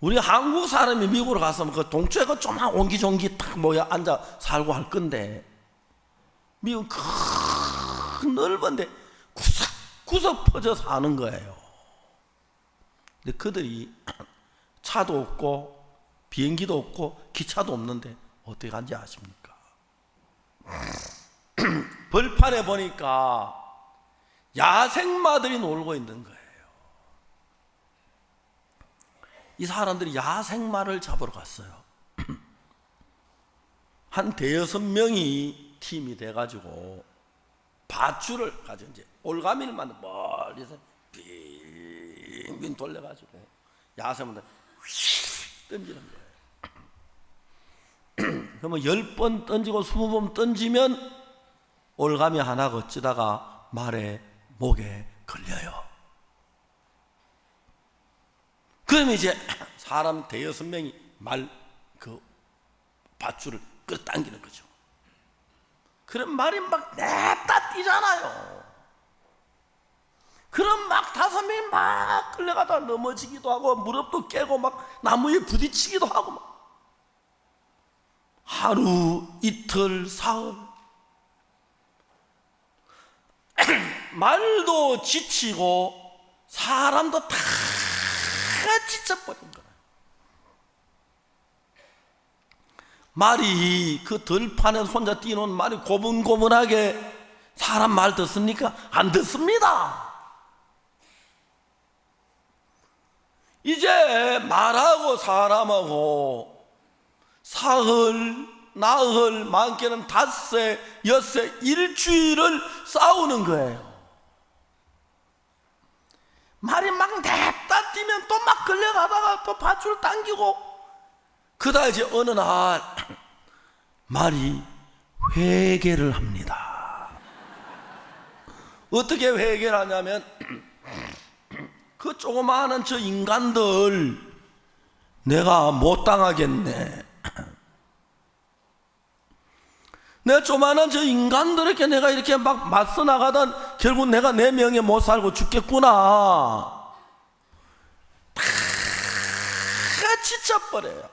우리 한국 사람이 미국으로 가서 그 동쪽에 그 조그만 옹기종기 딱 모여 앉아 살고 할 건데, 미국 큰 넓은데 구석구석 퍼져 사는 거예요. 근데 그들이 차도 없고 비행기도 없고 기차도 없는데 어떻게 간지 아십니까? 벌판에 보니까 야생마들이 놀고 있는 거예요. 이 사람들이 야생마를 잡으러 갔어요. 한 대여섯 명이 팀이 돼가지고 밧줄을 가지고 이제 올가미를 멀리서 빙빙 돌려가지고 야생마들 휙 던지는 거예요. 그러면 10번 던지고 20번 던지면 올가미 하나가 어찌다가 말에 목에 걸려요. 그러면 이제 사람 대여섯 명이 말 그 밧줄을 끌어당기는 거죠. 그럼 말이 막 냅다 뛰잖아요. 그럼 막 5명이 막 끌려가다가 넘어지기도 하고 무릎도 깨고 막 나무에 부딪히기도 하고 막 하루 이틀 사흘 말도 지치고 사람도 다 지쳐버린 거예요. 말이 그 들판에 혼자 뛰는 말이 고분고분하게 사람 말 듣습니까? 안 듣습니다. 이제 말하고 사람하고 사흘 나흘 많게는 닷새 엿새 일주일을 싸우는 거예요. 말이 막 냅다 뛰면 또 막 걸려가다가 또 밧줄 당기고, 그러다 이제 어느 날 말이 회개를 합니다. 어떻게 회개를 하냐면 그 조그마한 저 인간들 내가 못 당하겠네. 내가 조그마한 저 인간들에게 내가 이렇게 막 맞서 나가던 결국 내가 내 명예 못 살고 죽겠구나. 다 지쳐버려요.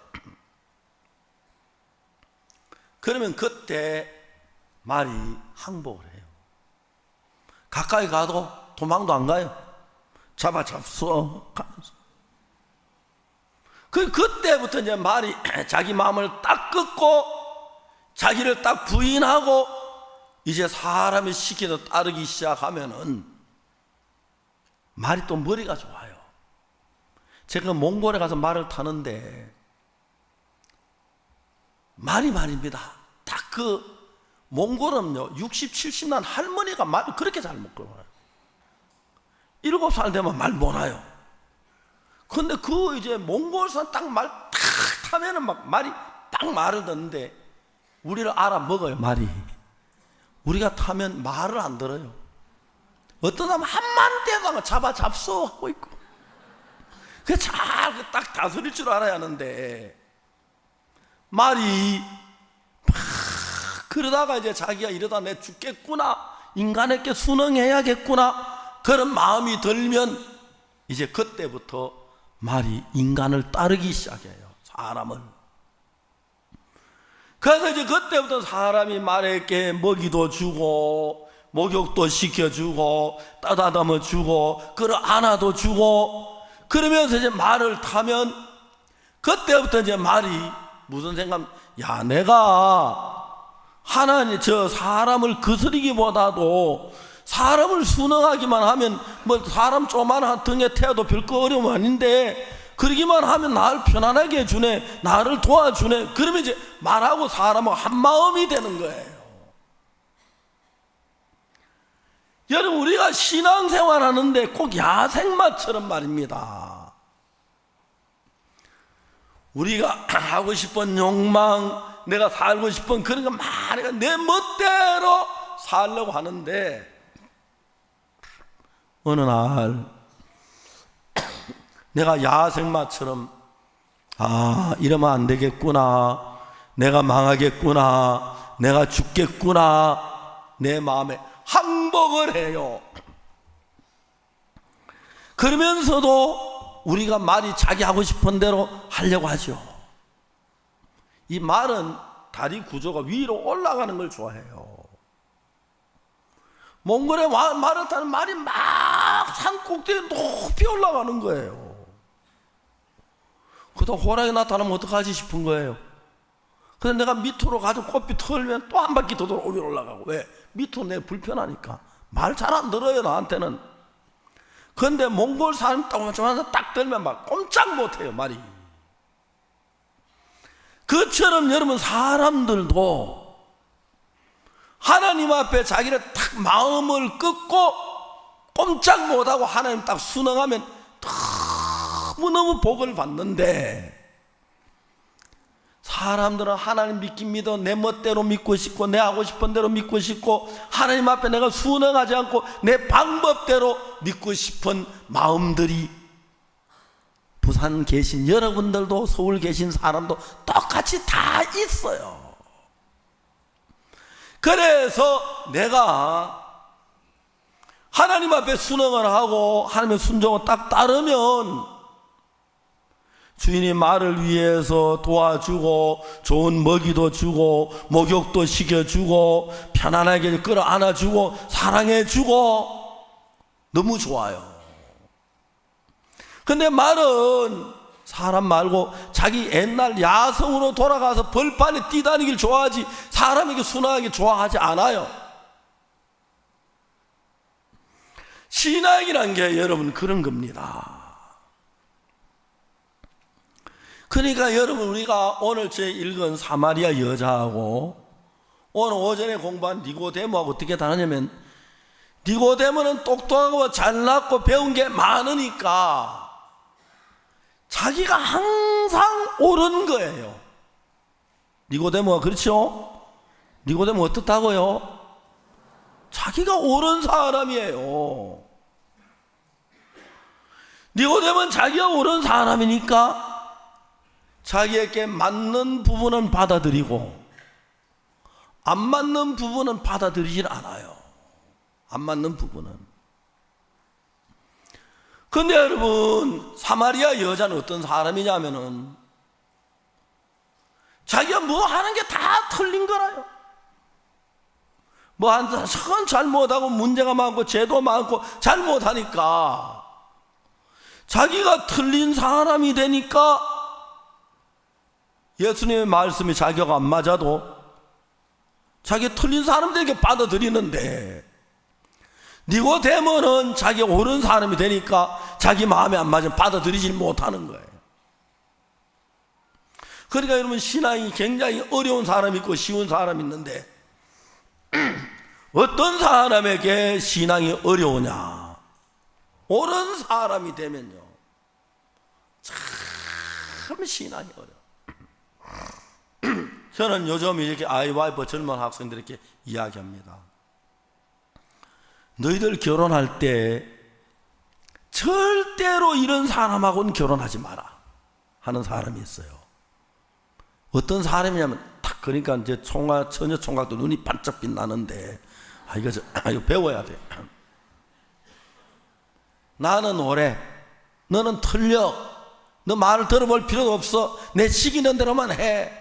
그러면 그때 말이 항복을 해요. 가까이 가도 도망도 안 가요. 잡았어. 그때부터 이제 말이 자기 마음을 딱 끊고 자기를 딱 부인하고 이제 사람이 시키는 따르기 시작하면은 말이 또 머리가 좋아요. 제가 몽골에 가서 말을 타는데 말이 말입니다. 딱 그 몽골은요 60, 70 난 할머니가 말을 그렇게 잘 못 걸어요. 7살 되면 말 못해요. 근데 그 이제 몽골산 딱 말 탁 타면은 막 말이 딱 말을 듣는데 우리를 알아먹어요. 말이 우리가 타면 말을 안 들어요. 어떤 사람은 한만 대도 잡소 하고 있고 그 잘 딱 다스릴 줄 알아야 하는데 말이 막 그러다가 이제 자기가 이러다 내 죽겠구나, 인간에게 순응해야겠구나, 그런 마음이 들면 이제 그때부터 말이 인간을 따르기 시작해요. 사람을. 그래서 이제 그때부터 사람이 말에게 먹이도 주고 목욕도 시켜주고 따다듬어 주고 끌어 안아도 주고 그러면서 이제 말을 타면 그때부터 이제 말이 무슨 생각? 야, 내가 하나님 저 사람을 거스리기보다도 사람을 순응하기만 하면 뭐 사람 조그마한 등에 태워도 별거 어려움 아닌데 그러기만 하면 나를 편안하게 해주네, 나를 도와주네. 그러면 이제 말하고 사람하고 한 마음이 되는 거예요. 여러분, 우리가 신앙생활 하는데 꼭 야생마처럼 말입니다. 우리가 하고 싶은 욕망, 내가 살고 싶은 그런 거 많이 내 멋대로 살려고 하는데 어느 날 내가 야생마처럼 이러면 안 되겠구나, 내가 망하겠구나, 내가 죽겠구나, 내 마음에 항복을 해요. 그러면서도 우리가 말이 자기 하고 싶은 대로 하려고 하죠. 이 말은 다리 구조가 위로 올라가는 걸 좋아해요. 몽골에 말을 타는 말이 막 산 꼭대기에 높이 올라가는 거예요. 그러다 호랑이 나타나면 어떡하지 싶은 거예요. 그래서 내가 밑으로 가지고 꼬피 털면 또 한 바퀴 더 돌아 위로 올라가고. 왜? 밑으로 내 불편하니까. 말 잘 안 들어요, 나한테는. 그런데 몽골 사람 딱 들면 막 꼼짝 못해요, 말이. 그처럼 여러분, 사람들도 하나님 앞에 자기를 딱 마음을 끄고 꼼짝 못하고 하나님 딱 순응하면 너무너무 복을 받는데, 사람들은 하나님 믿긴 믿어 내 멋대로 믿고 싶고 내 하고 싶은 대로 믿고 싶고 하나님 앞에 내가 순응하지 않고 내 방법대로 믿고 싶은 마음들이, 부산 계신 여러분들도 서울 계신 사람도 똑같이 다 있어요. 그래서 내가 하나님 앞에 순응을 하고 하나님의 순종을 딱 따르면 주인이 말을 위해서 도와주고 좋은 먹이도 주고 목욕도 시켜주고 편안하게 끌어 안아주고 사랑해주고 너무 좋아요. 근데 말은 사람 말고 자기 옛날 야성으로 돌아가서 벌판에 뛰다니길 좋아하지 사람에게 순응하기 좋아하지 않아요. 신앙이란 게 여러분 그런 겁니다. 그러니까 여러분, 우리가 오늘 제 읽은 사마리아 여자하고 오늘 오전에 공부한 니고데모하고 어떻게 다르냐면, 니고데모는 똑똑하고 잘났고 배운 게 많으니까 자기가 항상 옳은 거예요. 니고데모가 그렇죠? 니고데모 어떻다고요? 자기가 옳은 사람이에요. 니고데모는 자기가 옳은 사람이니까 자기에게 맞는 부분은 받아들이고 안 맞는 부분은 받아들이질 않아요. 안 맞는 부분은. 근데 여러분, 사마리아 여자는 어떤 사람이냐면은 자기가 뭐 하는 게 다 틀린 거라요. 뭐 한 건 잘못하고 문제가 많고 죄도 많고 잘못하니까 자기가 틀린 사람이 되니까 예수님의 말씀이 자기가 안 맞아도 자기 틀린 사람들에게 받아들이는데, 니고데모는 자기 옳은 사람이 되니까 자기 마음에 안 맞으면 받아들이지 못하는 거예요. 그러니까 여러분, 신앙이 굉장히 어려운 사람이 있고 쉬운 사람이 있는데 어떤 사람에게 신앙이 어려우냐? 옳은 사람이 되면요 참 신앙이 어려워요. 저는 요즘 이렇게 아이와이프 젊은 학생들에게 이야기합니다. 너희들 결혼할 때 절대로 이런 사람하고는 결혼하지 마라 하는 사람이 있어요. 어떤 사람이냐면 딱 그러니까 이제 처녀 총각도 눈이 반짝 빛나는데, 이거 배워야 돼. 나는 오래, 너는 틀려. 너 말을 들어볼 필요도 없어. 내 시키는 대로만 해.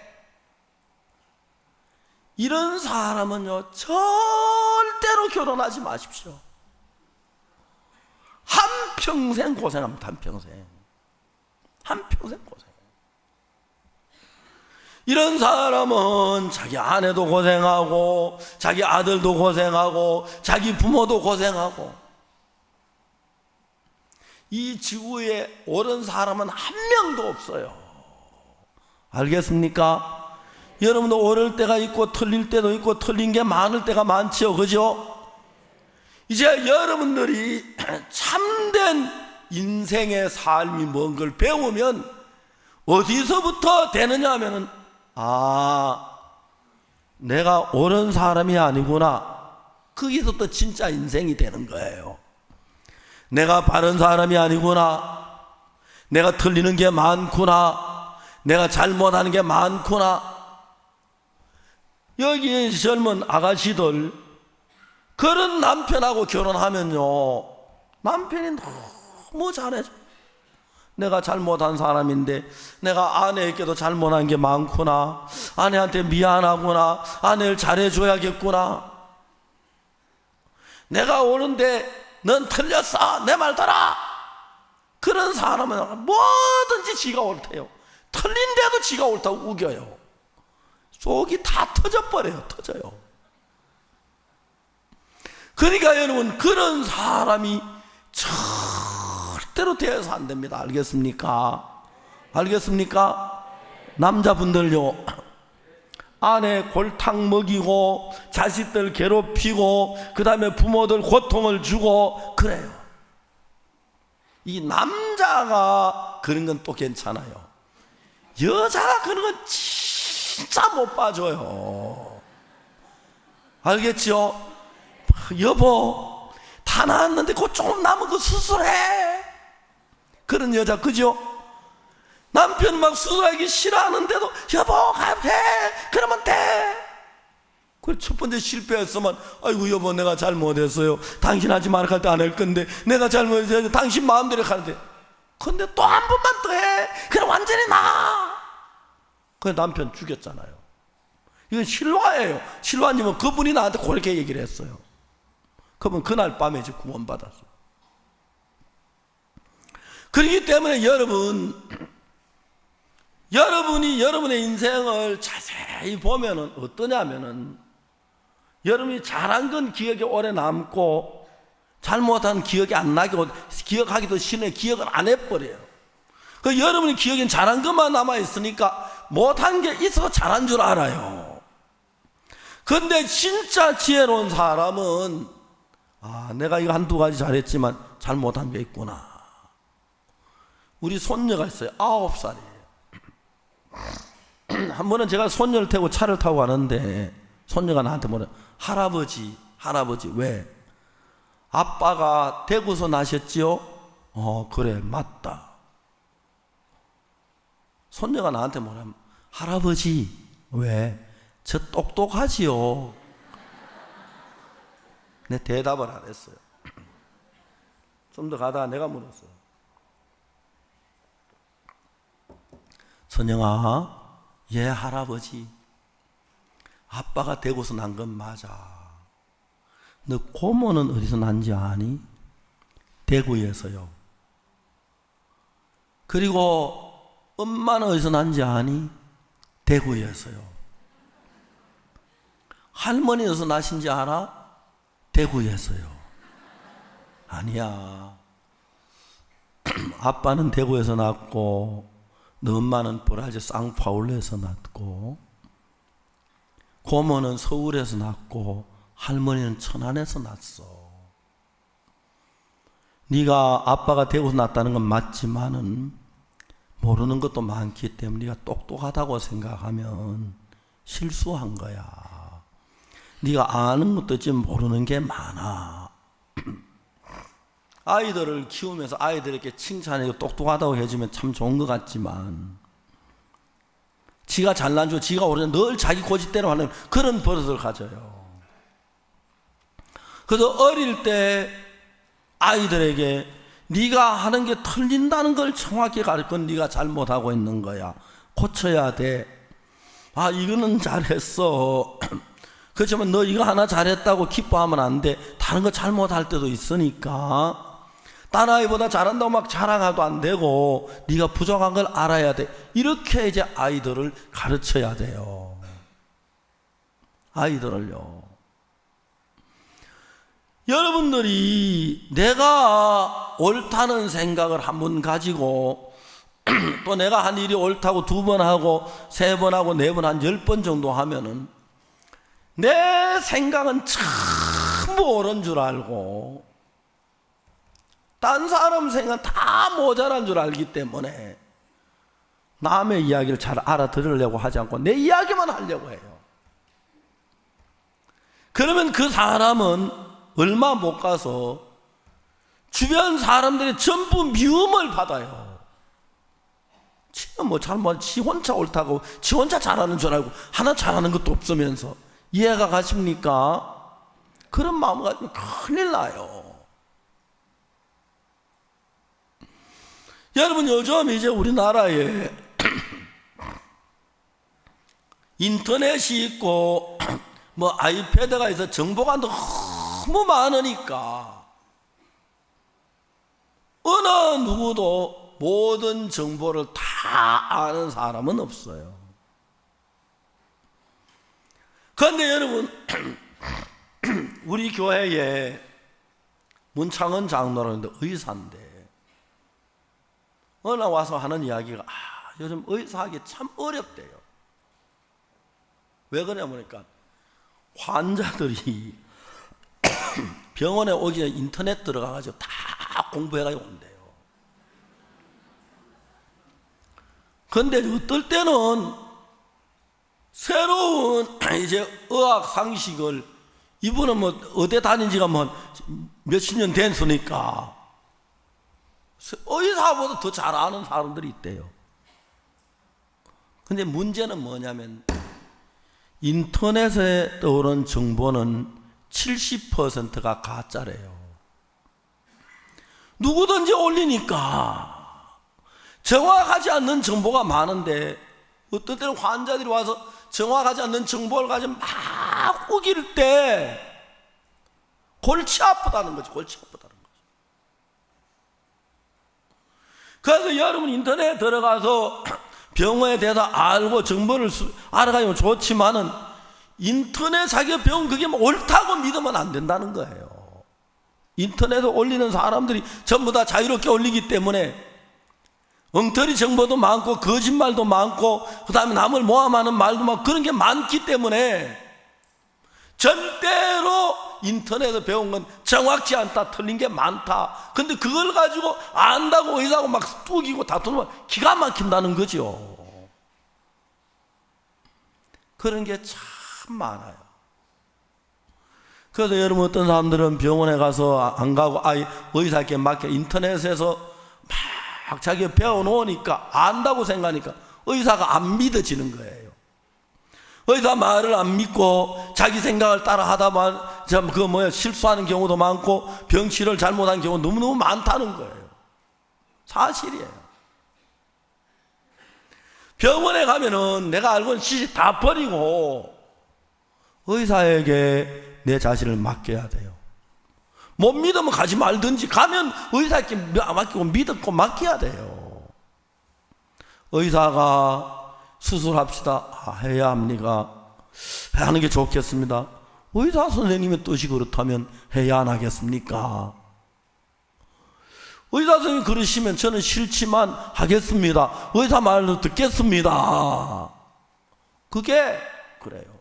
이런 사람은요, 절대로 결혼하지 마십시오. 한평생 고생합니다. 한평생 고생. 이런 사람은 자기 아내도 고생하고, 자기 아들도 고생하고, 자기 부모도 고생하고, 이 지구에 옳은 사람은 한 명도 없어요. 알겠습니까? 여러분도 옳을 때가 있고 틀릴 때도 있고 틀린 게 많을 때가 많죠. 그죠? 이제 여러분들이 참된 인생의 삶이 뭔 걸 배우면 어디서부터 되느냐 하면은, 내가 옳은 사람이 아니구나. 거기서부터 진짜 인생이 되는 거예요. 내가 바른 사람이 아니구나. 내가 틀리는 게 많구나. 내가 잘못하는 게 많구나. 여기 젊은 아가씨들, 그런 남편하고 결혼하면요, 남편이 너무 잘해줘. 내가 잘못한 사람인데 내가 아내에게도 잘못한 게 많구나. 아내한테 미안하구나. 아내를 잘해줘야겠구나. 내가 옳은데 넌 틀렸어. 내 말 들어. 그런 사람은 뭐든지 지가 옳대요. 틀린데도 지가 옳다고 우겨요. 속이 다 터져버려요. 터져요. 그러니까 여러분, 그런 사람이 절대로 되어서 안 됩니다. 알겠습니까? 알겠습니까? 남자분들요, 아내 골탕 먹이고 자식들 괴롭히고 그 다음에 부모들 고통을 주고 그래요. 이 남자가 그런 건 또 괜찮아요. 여자가 그런 건 진짜 못 봐줘요. 알겠죠? 여보, 다 나았는데 그거 조금 남은 거 수술해. 그런 여자, 그죠? 남편 막 수술하기 싫어하는데도 여보 해. 그러면 돼. 그 첫 번째 실패했으면, 아이고 여보 내가 잘못했어요. 당신 하지 말라 할 때 안 할 건데 내가 잘못해서 당신 마음대로 하는데, 근데 또 한 번만 더 해. 그럼 완전히 나. 그 남편 죽였잖아요. 이건 실화예요. 실화님은 그분이 나한테 그렇게 얘기를 했어요. 그분 그날 밤에 이제 구원받았어요. 그렇기 때문에 여러분이 여러분의 인생을 자세히 보면은 어떠냐면은, 여러분이 잘한 건 기억에 오래 남고 잘못한 기억이 안 나게, 기억하기도 싫으면 기억을 안 해버려요. 그 여러분이 기억엔 잘한 것만 남아있으니까 못한 게 있어서 잘한 줄 알아요. 근데 진짜 지혜로운 사람은, 내가 이거 한두 가지 잘했지만 잘못한 게 있구나. 우리 손녀가 있어요. 9살이에요. 한 번은 제가 손녀를 태우고 차를 타고 가는데 손녀가 나한테 뭐래, 할아버지 왜? 아빠가 대구서 나셨지요? 그래 맞다. 손녀가 나한테 뭐라, 할아버지 왜? 저 똑똑하지요? 내 대답을 안 했어요. 좀 더 가다가 내가 물었어요. 선영아, 예 할아버지, 아빠가 대구서 난 건 맞아. 너 고모는 어디서 난지 아니? 대구에서요. 그리고 엄마는 어디서 난지 아니? 대구에서요. 할머니 어디서 나신지 알아? 대구에서요. 아니야. 아빠는 대구에서 났고 너 엄마는 브라질 상파울루에서 났고 고모는 서울에서 났고 할머니는 천안에서 났어. 네가 아빠가 대구에서 났다는 건 맞지만은 모르는 것도 많기 때문에 네가 똑똑하다고 생각하면 실수한 거야. 네가 아는 것도 지금 모르는 게 많아. 아이들을 키우면서 아이들에게 칭찬해서 똑똑하다고 해주면 참 좋은 것 같지만 지가 잘난 줄 지가 오르는 늘 자기 고집대로 하는 그런 버릇을 가져요. 그래서 어릴 때 아이들에게 네가 하는 게 틀린다는 걸 정확히 가르쳐. 네가 잘못하고 있는 거야. 고쳐야 돼. 아, 이거는 잘했어. 그렇지만 너 이거 하나 잘했다고 기뻐하면 안 돼. 다른 거 잘못할 때도 있으니까. 딴 아이보다 잘한다고 막 자랑해도 안 되고 네가 부족한 걸 알아야 돼. 이렇게 이제 아이들을 가르쳐야 돼요. 아이들을요. 여러분들이 내가 옳다는 생각을 한 번 가지고 또 내가 한 일이 옳다고 2번 하고 3번 하고 4번 한 10번 정도 하면은 내 생각은 전부 옳은 줄 알고 딴 사람 생각은 다 모자란 줄 알기 때문에 남의 이야기를 잘 알아들으려고 하지 않고 내 이야기만 하려고 해요. 그러면 그 사람은 얼마 못 가서 주변 사람들이 전부 미움을 받아요. 지금 뭐 잘못, 지 혼자 옳다고 지 혼자 잘하는 줄 알고 하나 잘하는 것도 없으면서. 이해가 가십니까? 그런 마음 가지면 큰일 나요. 여러분, 요즘 이제 우리나라에 인터넷이 있고 뭐 아이패드가 있어 정보가 너무 많으니까 어느 누구도 모든 정보를 다 아는 사람은 없어요. 그런데 여러분, 우리 교회에 문창은 장로라는데 의사인데 어느 날 와서 하는 이야기가 요즘 의사하기 참 어렵대요. 왜 그러냐니까 환자들이 병원에 오기 전에 인터넷 들어가가지고 다 공부해가지고 온대요. 그런데 어떨 때는 새로운 이제 의학 상식을 이분은 뭐 어디 다닌 지가 뭐 몇십 년 됐으니까 의사보다 더 잘 아는 사람들이 있대요. 근데 문제는 뭐냐면 인터넷에 떠오른 정보는 70%가 가짜래요. 누구든지 올리니까 정확하지 않는 정보가 많은데 어떤 때는 환자들이 와서 정확하지 않는 정보를 가지고 막 우길 때 골치 아프다는 거지. 골치 아프다는 거지. 그래서 여러분 인터넷에 들어가서 병원에 대해서 알고 정보를 알아가면 좋지만은 인터넷 자기가 병원 그게 뭐 옳다고 믿으면 안 된다는 거예요. 인터넷에 올리는 사람들이 전부 다 자유롭게 올리기 때문에 엉터리 정보도 많고 거짓말도 많고 그 다음에 남을 모함하는 말도 많고 그런 게 많기 때문에 절대로 인터넷에서 배운 건 정확치 않다, 틀린 게 많다. 근데 그걸 가지고 안다고 의사하고 막 뚜기고 다투면 기가 막힌다는 거죠. 그런 게 참 많아요. 그래서 여러분 어떤 사람들은 병원에 가서 안 가고 의사에게 맡겨 인터넷에서 막 자기가 배워놓으니까 안다고 생각하니까 의사가 안 믿어지는 거예요. 의사 말을 안 믿고 자기 생각을 따라 하다만 실수하는 경우도 많고 병치를 잘못한 경우 너무너무 많다는 거예요. 사실이에요. 병원에 가면은 내가 알고 있는 지식 다 버리고 의사에게 내 자신을 맡겨야 돼요. 못 믿으면 가지 말든지 가면 의사에게 맡기고 믿고 맡겨야 돼요. 의사가 수술합시다 해야 합니까? 하는 게 좋겠습니다. 의사 선생님의 뜻이 그렇다면 해야 안 하겠습니까? 의사 선생님 그러시면 저는 싫지만 하겠습니다. 의사 말도 듣겠습니다. 그게 그래요.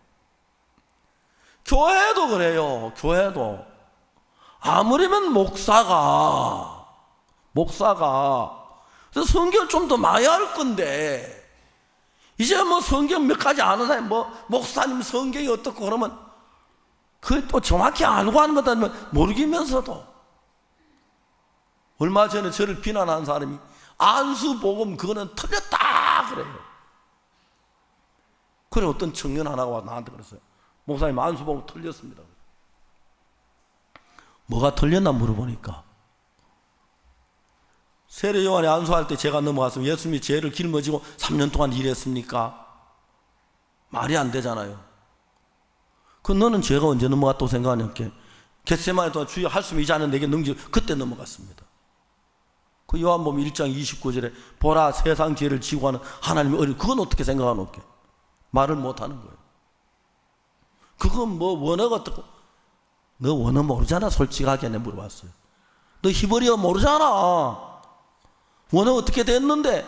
교회도 그래요. 교회도 아무리면 목사가 성경을 좀 더 많이 할 건데 이제 뭐 성경 몇 가지 아는 사람이 목사님 성경이 어떻고 그러면 그걸 또 정확히 알고 하는 거다 모르기면서도 얼마 전에 저를 비난한 사람이 안수복음 그거는 틀렸다 그래요. 그래 어떤 청년 하나가 와 나한테 그랬어요. 목사님 안수봉 틀렸습니다. 뭐가 틀렸나 물어보니까 세례 요한이 안수할 때 제가 넘어갔으면 예수님이 죄를 짊어지고 3년 동안 일했습니까? 말이 안 되잖아요. 그 너는 죄가 언제 넘어갔다고 생각하냐? 겟세마네 동안 주여 할 수 있지 않은 내게 넘기고 그때 넘어갔습니다. 그 요한복음 1장 29절에 보라 세상 죄를 지고 하는 하나님의 어린 그건 어떻게 생각하노께? 말을 못하는 거예요. 그건 뭐 원어가 어떻고 너 원어 모르잖아. 솔직하게 내 물어봤어요. 너 히브리어 모르잖아. 원어 어떻게 됐는데?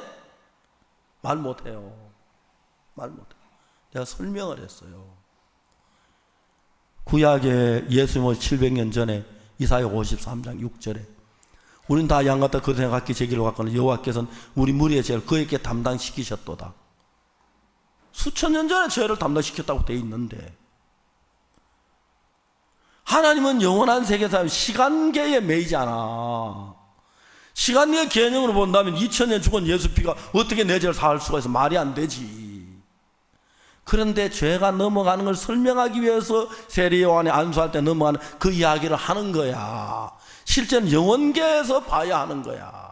말 못해요. 말 못해요. 내가 설명을 했어요. 구약에 예수님 700년 전에 이사야 53장 6절에 우린 다 양 같다 그릇에 각기 제 길로 갔거늘 여호와께서는 우리 무리의 죄를 그에게 담당시키셨도다. 수천 년 전에 죄를 담당시켰다고 돼 있는데 하나님은 영원한 세계에서 시간계에 매이지 않아. 시간의 개념으로 본다면 2000년 죽은 예수 피가 어떻게 내 죄를 사할 수가 있어? 말이 안 되지. 그런데 죄가 넘어가는 걸 설명하기 위해서 세례 요한이 안수할 때 넘어가는 그 이야기를 하는 거야. 실제는 영원계에서 봐야 하는 거야.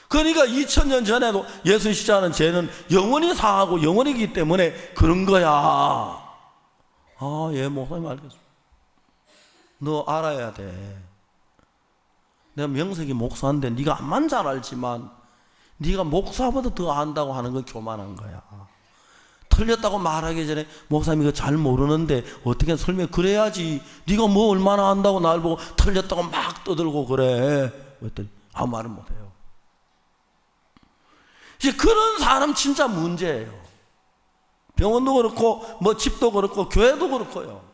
그러니까 2000년 전에도 예수 시작하는 죄는 영원히 사하고 영원이기 때문에 그런 거야. 아, 예, 목사님 알겠습니다. 너 알아야 돼. 내가 명색이 목사인데 네가 암만 잘 알지만 네가 목사보다 더 안다고 하는 건 교만한 거야. 틀렸다고 말하기 전에 목사님 이거 잘 모르는데 어떻게 설명 그래야지. 네가 뭐 얼마나 안다고 날 보고 틀렸다고 막 떠들고 그래. 그랬더니 아무 말을 못해요. 이제 그런 사람 진짜 문제예요. 병원도 그렇고 뭐 집도 그렇고 교회도 그렇고요.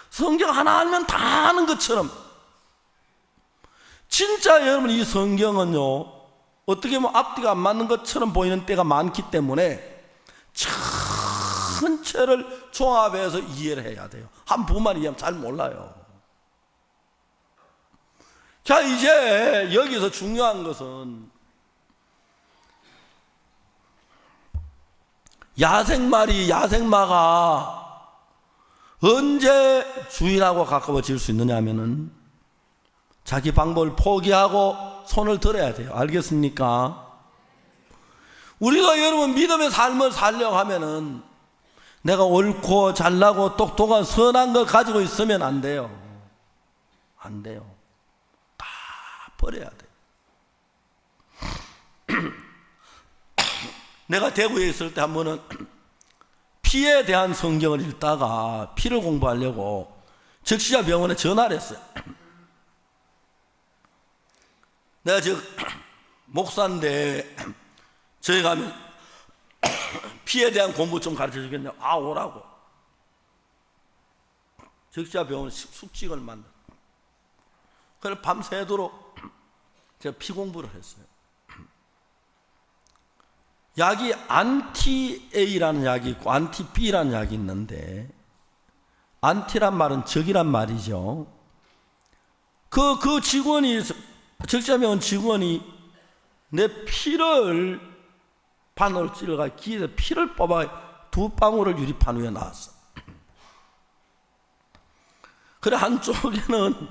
성경 하나 알면 다 아는 것처럼 진짜 여러분 이 성경은요 어떻게 보면 앞뒤가 안 맞는 것처럼 보이는 때가 많기 때문에 전체를 종합해서 이해를 해야 돼요. 한 부분만 이해하면 잘 몰라요. 자, 이제 여기서 중요한 것은 야생마가 언제 주인하고 가까워질 수 있느냐 하면은 자기 방법을 포기하고 손을 들어야 돼요. 알겠습니까? 우리가 여러분 믿음의 삶을 살려고 하면은 내가 옳고 잘나고 똑똑한 선한 거 가지고 있으면 안 돼요. 안 돼요. 다 버려야 돼요. 내가 대구에 있을 때 한 번은 피에 대한 성경을 읽다가 피를 공부하려고 적시자 병원에 전화를 했어요. 내가 목사인데 저희 가면 피에 대한 공부 좀 가르쳐 주겠냐고. 아, 오라고. 적시자 병원에 숙직을 만나. 그래서 밤새도록 제가 피 공부를 했어요. 약이 안티-A라는 약이 있고 안티-B라는 약이 있는데 안티란 말은 적이란 말이죠. 그 직원이 적자병원 직원이 내 피를 바늘 찔러가 기에서 피를 뽑아 2방울을 유리판 위에 놨어. 그래 한쪽에는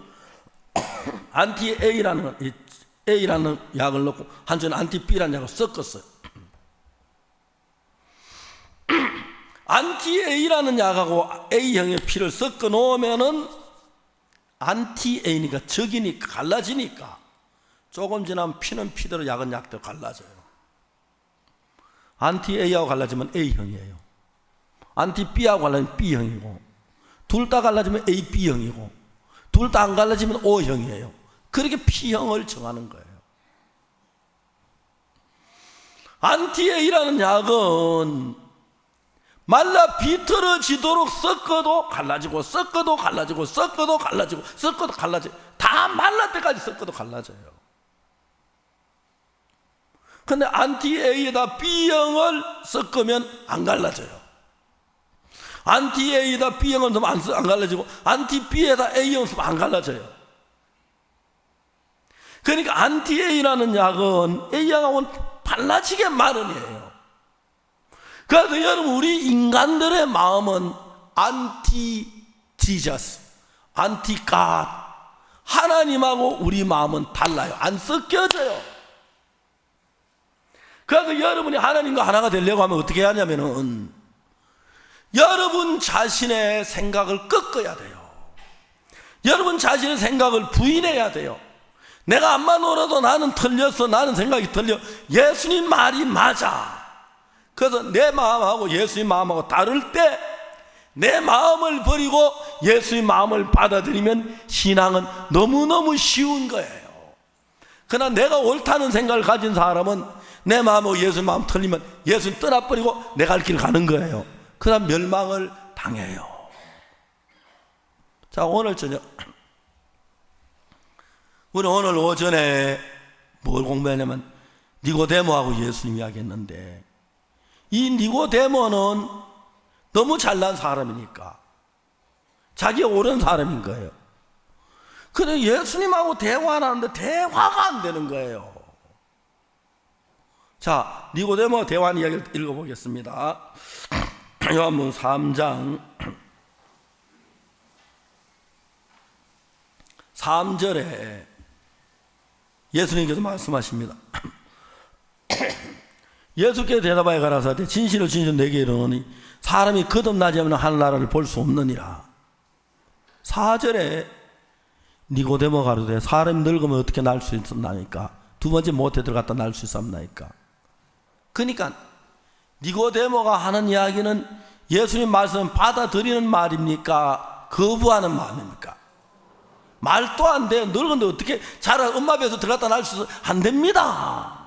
안티-A라는 약을 넣고 한쪽에는 안티-B라는 약을 섞었어요. 안티-A라는 약하고 A형의 피를 섞어 놓으면은 안티-A니까 적이니까 갈라지니까 조금 지나면 피는 피대로 약은 약대로 갈라져요. 안티-A하고 갈라지면 A형이에요. 안티-B하고 갈라지면 B형이고 둘 다 갈라지면 A, B형이고 둘 다 안 갈라지면 O형이에요. 그렇게 P형을 정하는 거예요. 안티-A라는 약은 말라 비틀어지도록 섞어도 갈라지고 섞어도 갈라지고 섞어도 갈라지고 섞어도 갈라지고 다 말랄 때까지 섞어도 갈라져요. 근데 안티-A에다 B형을 섞으면 안 갈라져요. 안티-A에다 B형을 넣으면 안 갈라지고 안티-B에다 A형을 넣으면 안 갈라져요. 그러니까 안티-A라는 약은 A형하고는 달라지게 마련이에요. 그래서 여러분, 우리 인간들의 마음은 안티 지저스, 안티 갓. 하나님하고 우리 마음은 달라요. 안 섞여져요. 그래서 여러분이 하나님과 하나가 되려고 하면 어떻게 하냐면은 여러분 자신의 생각을 꺾어야 돼요. 여러분 자신의 생각을 부인해야 돼요. 내가 암만 울어도 나는 틀렸어. 나는 생각이 틀려. 예수님 말이 맞아. 그래서 내 마음하고 예수님 마음하고 다를 때 내 마음을 버리고 예수의 마음을 받아들이면 신앙은 너무너무 쉬운 거예요. 그러나 내가 옳다는 생각을 가진 사람은 내 마음하고 예수의 마음 틀리면 예수님 떠나버리고 내 갈 길 가는 거예요. 그다음 멸망을 당해요. 자, 오늘 저녁 우리 오늘 오전에 뭘 공부했냐면 니고데모하고 예수님 이야기했는데, 이 니고데모는 너무 잘난 사람이니까 자기가 옳은 사람인 거예요. 근데 예수님하고 대화를 하는데 대화가 안 되는 거예요. 자, 니고데모 대화한 이야기를 읽어보겠습니다. 요한복음 3장 3절에 예수님께서 말씀하십니다. 예수께서 대답하여 가라사대 진실을 진실로 내게 이르노니 사람이 거듭나지 않으면 하늘나라를 볼 수 없느니라. 4절에 니고데모 가로되 사람이 늙으면 어떻게 날 수 있었나이까? 두 번째 못에 들어갔다 날 수 있었나이까? 그러니까 니고데모가 하는 이야기는 예수님 말씀 받아들이는 말입니까? 거부하는 마음입니까? 말도 안 돼요. 늙은데 어떻게 자라 엄마 배에서 들어갔다 날 수 있어? 안 됩니다.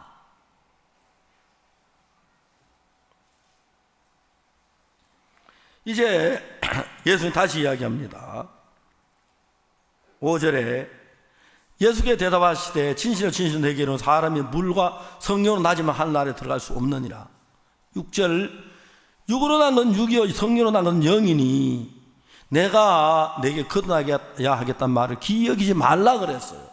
이제 예수님 다시 이야기합니다. 5절에 예수께 대답하시되 진실을 진실로 내게 이르노니 사람이 물과 성령으로 나지만 하늘나라에 들어갈 수 없느니라. 6절 육으로 난 건 육이요 성령으로 난 건 영이니 내가 내게 거듭나야 하겠다는 말을 기억이지 말라 그랬어요.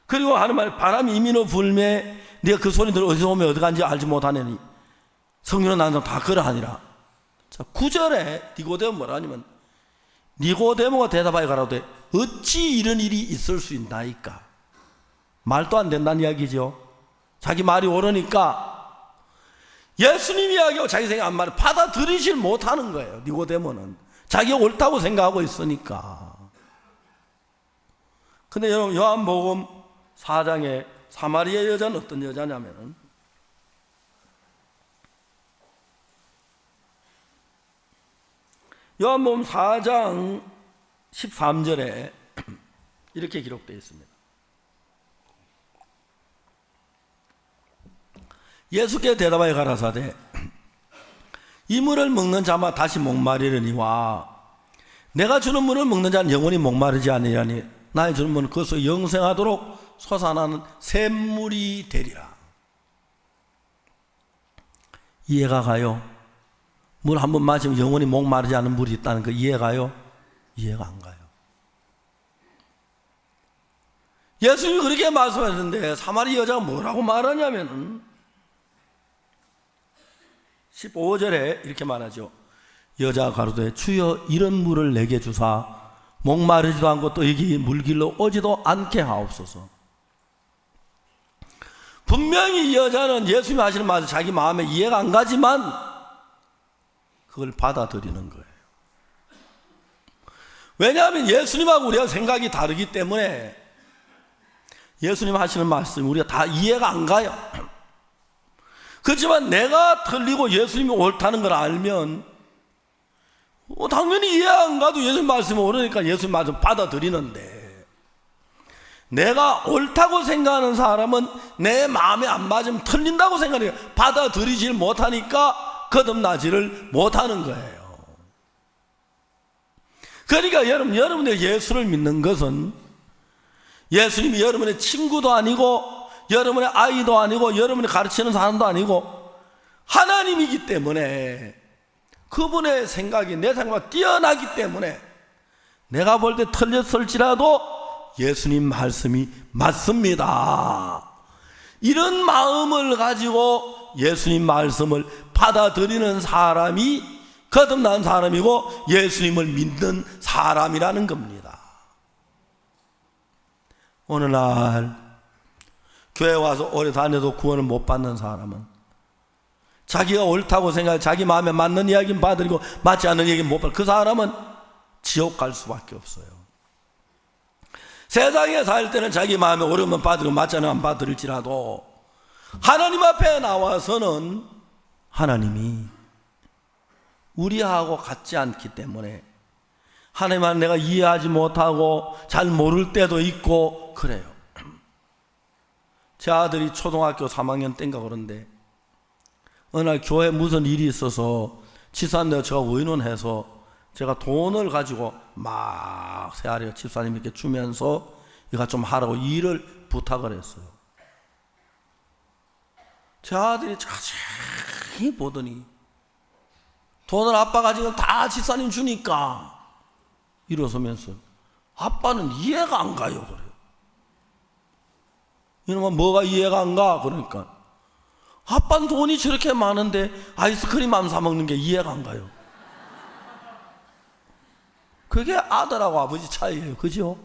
그리고 하는 말 바람이 이민호 불매 네가 그 소리들 어디서 오면 어디 간지 알지 못하느니 성령으로 난 건 다 그러하니라. 자, 9절에 니고데모 뭐라 하냐면 니고데모가 대답하여 가라되 어찌 이런 일이 있을 수 있나이까? 말도 안 된다는 이야기죠. 자기 말이 옳으니까 예수님 이야기하고 자기 생각 한 말을 받아들이질 못하는 거예요. 니고데모는 자기가 옳다고 생각하고 있으니까. 근데 여러분 요한복음 4장에 사마리아 여자는 어떤 여자냐면은 요한복음 4장 13절에 이렇게 기록되어 있습니다. 예수께서 대답하여 가라사대 이 물을 먹는 자마다 다시 목마르려니와 내가 주는 물을 먹는 자는 영원히 목마르지 아니하니 나의 주는 물은 그것으로 영생하도록 솟아나는 샘물이 되리라. 이해가 가요? 물 한 번 마시면 영원히 목마르지 않은 물이 있다는 거 이해가요? 이해가 안 가요. 예수님이 그렇게 말씀하셨는데 사마리 여자가 뭐라고 말하냐면 15절에 이렇게 말하죠. 여자가 가로되 주여 이런 물을 내게 주사 목마르지도 않고 또 여기 물길로 오지도 않게 하옵소서. 분명히 이 여자는 예수님이 하시는 말을 자기 마음에 이해가 안 가지만 그걸 받아들이는 거예요. 왜냐하면 예수님하고 우리가 생각이 다르기 때문에 예수님 하시는 말씀 우리가 다 이해가 안 가요. 그렇지만 내가 틀리고 예수님이 옳다는 걸 알면 당연히 이해 안 가도 예수님 말씀이 옳으니까 예수님 말씀 받아들이는데, 내가 옳다고 생각하는 사람은 내 마음에 안 맞으면 틀린다고 생각해요. 받아들이질 못하니까 거듭나지를 못하는 거예요. 그러니까 여러분의 예수를 믿는 것은 예수님이 여러분의 친구도 아니고 여러분의 아이도 아니고 여러분이 가르치는 사람도 아니고 하나님이기 때문에 그분의 생각이 내 생각과 뛰어나기 때문에 내가 볼 때 틀렸을지라도 예수님 말씀이 맞습니다. 이런 마음을 가지고 예수님 말씀을 받아들이는 사람이 거듭난 사람이고 예수님을 믿는 사람이라는 겁니다. 오늘날 교회 와서 오래 다녀도 구원을 못 받는 사람은 자기가 옳다고 생각해 자기 마음에 맞는 이야기는 받아들이고 맞지 않는 이야기는 못 받고 그 사람은 지옥 갈 수밖에 없어요. 세상에 살 때는 자기 마음에 옳으면 받으고 맞지 않으면 안 받을지라도 하나님 앞에 나와서는 하나님이 우리하고 같지 않기 때문에 하나님은 내가 이해하지 못하고 잘 모를 때도 있고 그래요. 제 아들이 초등학교 3학년 땐가 그런데 어느 날 교회에 무슨 일이 있어서 집사님과 제가 의논해서 제가 돈을 가지고 막 새아리가 집사님께 주면서 이거 좀 하라고 일을 부탁을 했어요. 제 아들이 자세히 보더니 돈을 아빠가 지금 다 집사님 주니까 일어서면서 아빠는 이해가 안 가요 그래요. 이놈아 뭐가 이해가 안 가? 그러니까 아빠는 돈이 저렇게 많은데 아이스크림 안 사 먹는 게 이해가 안 가요. 그게 아들하고 아버지 차이예요. 그죠?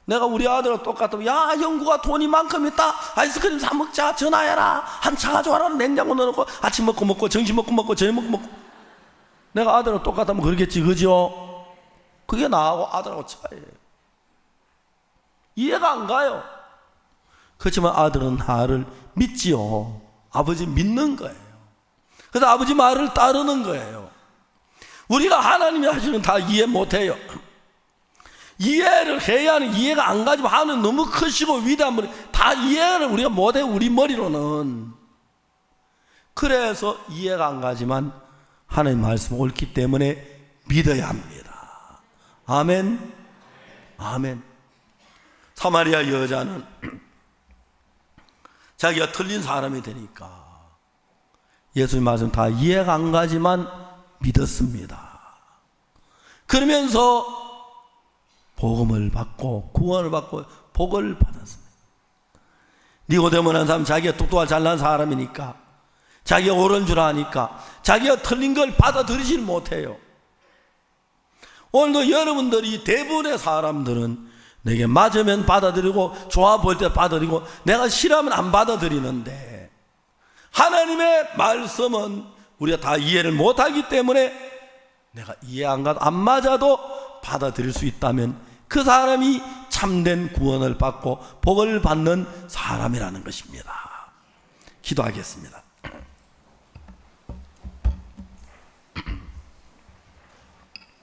내가 우리 아들하고 똑같으면 야 영구가 돈이 만큼 있다 아이스크림 사 먹자 전화해라 한 차 가져와라 냉장고 넣어놓고 아침 먹고 점심 먹고 저녁 먹고 내가 아들하고 똑같으면 그러겠지. 그죠? 그게 나하고 아들하고 차이예요. 이해가 안 가요. 그렇지만 아들은 나를 믿지요. 아버지 믿는 거예요. 그래서 아버지 말을 따르는 거예요. 우리가 하나님이 하시는 다 이해 못해요. 이해를 해야 하는 이해가 안 가지고 하나님 너무 크시고 위대한 분이 다 이해를 우리가 못해요. 우리 머리로는. 그래서 이해가 안 가지만 하나님 말씀 옳기 때문에 믿어야 합니다. 아멘. 아멘. 사마리아 여자는 자기가 틀린 사람이 되니까 예수님 말씀 다 이해가 안 가지만 믿었습니다. 그러면서 복음을 받고 구원을 받고 복을 받았습니다. 니고데모라는 사람 자기가 똑똑하고 잘난 사람이니까 자기가 옳은 줄 아니까 자기가 틀린 걸 받아들이질 못해요. 오늘도 여러분들이 대부분의 사람들은 내게 맞으면 받아들이고 좋아 보일 때 받아들이고 내가 싫으면 안 받아들이는데 하나님의 말씀은 우리가 다 이해를 못하기 때문에 내가 이해 안 가도 안 맞아도 받아들일 수 있다면 그 사람이 참된 구원을 받고 복을 받는 사람이라는 것입니다. 기도하겠습니다.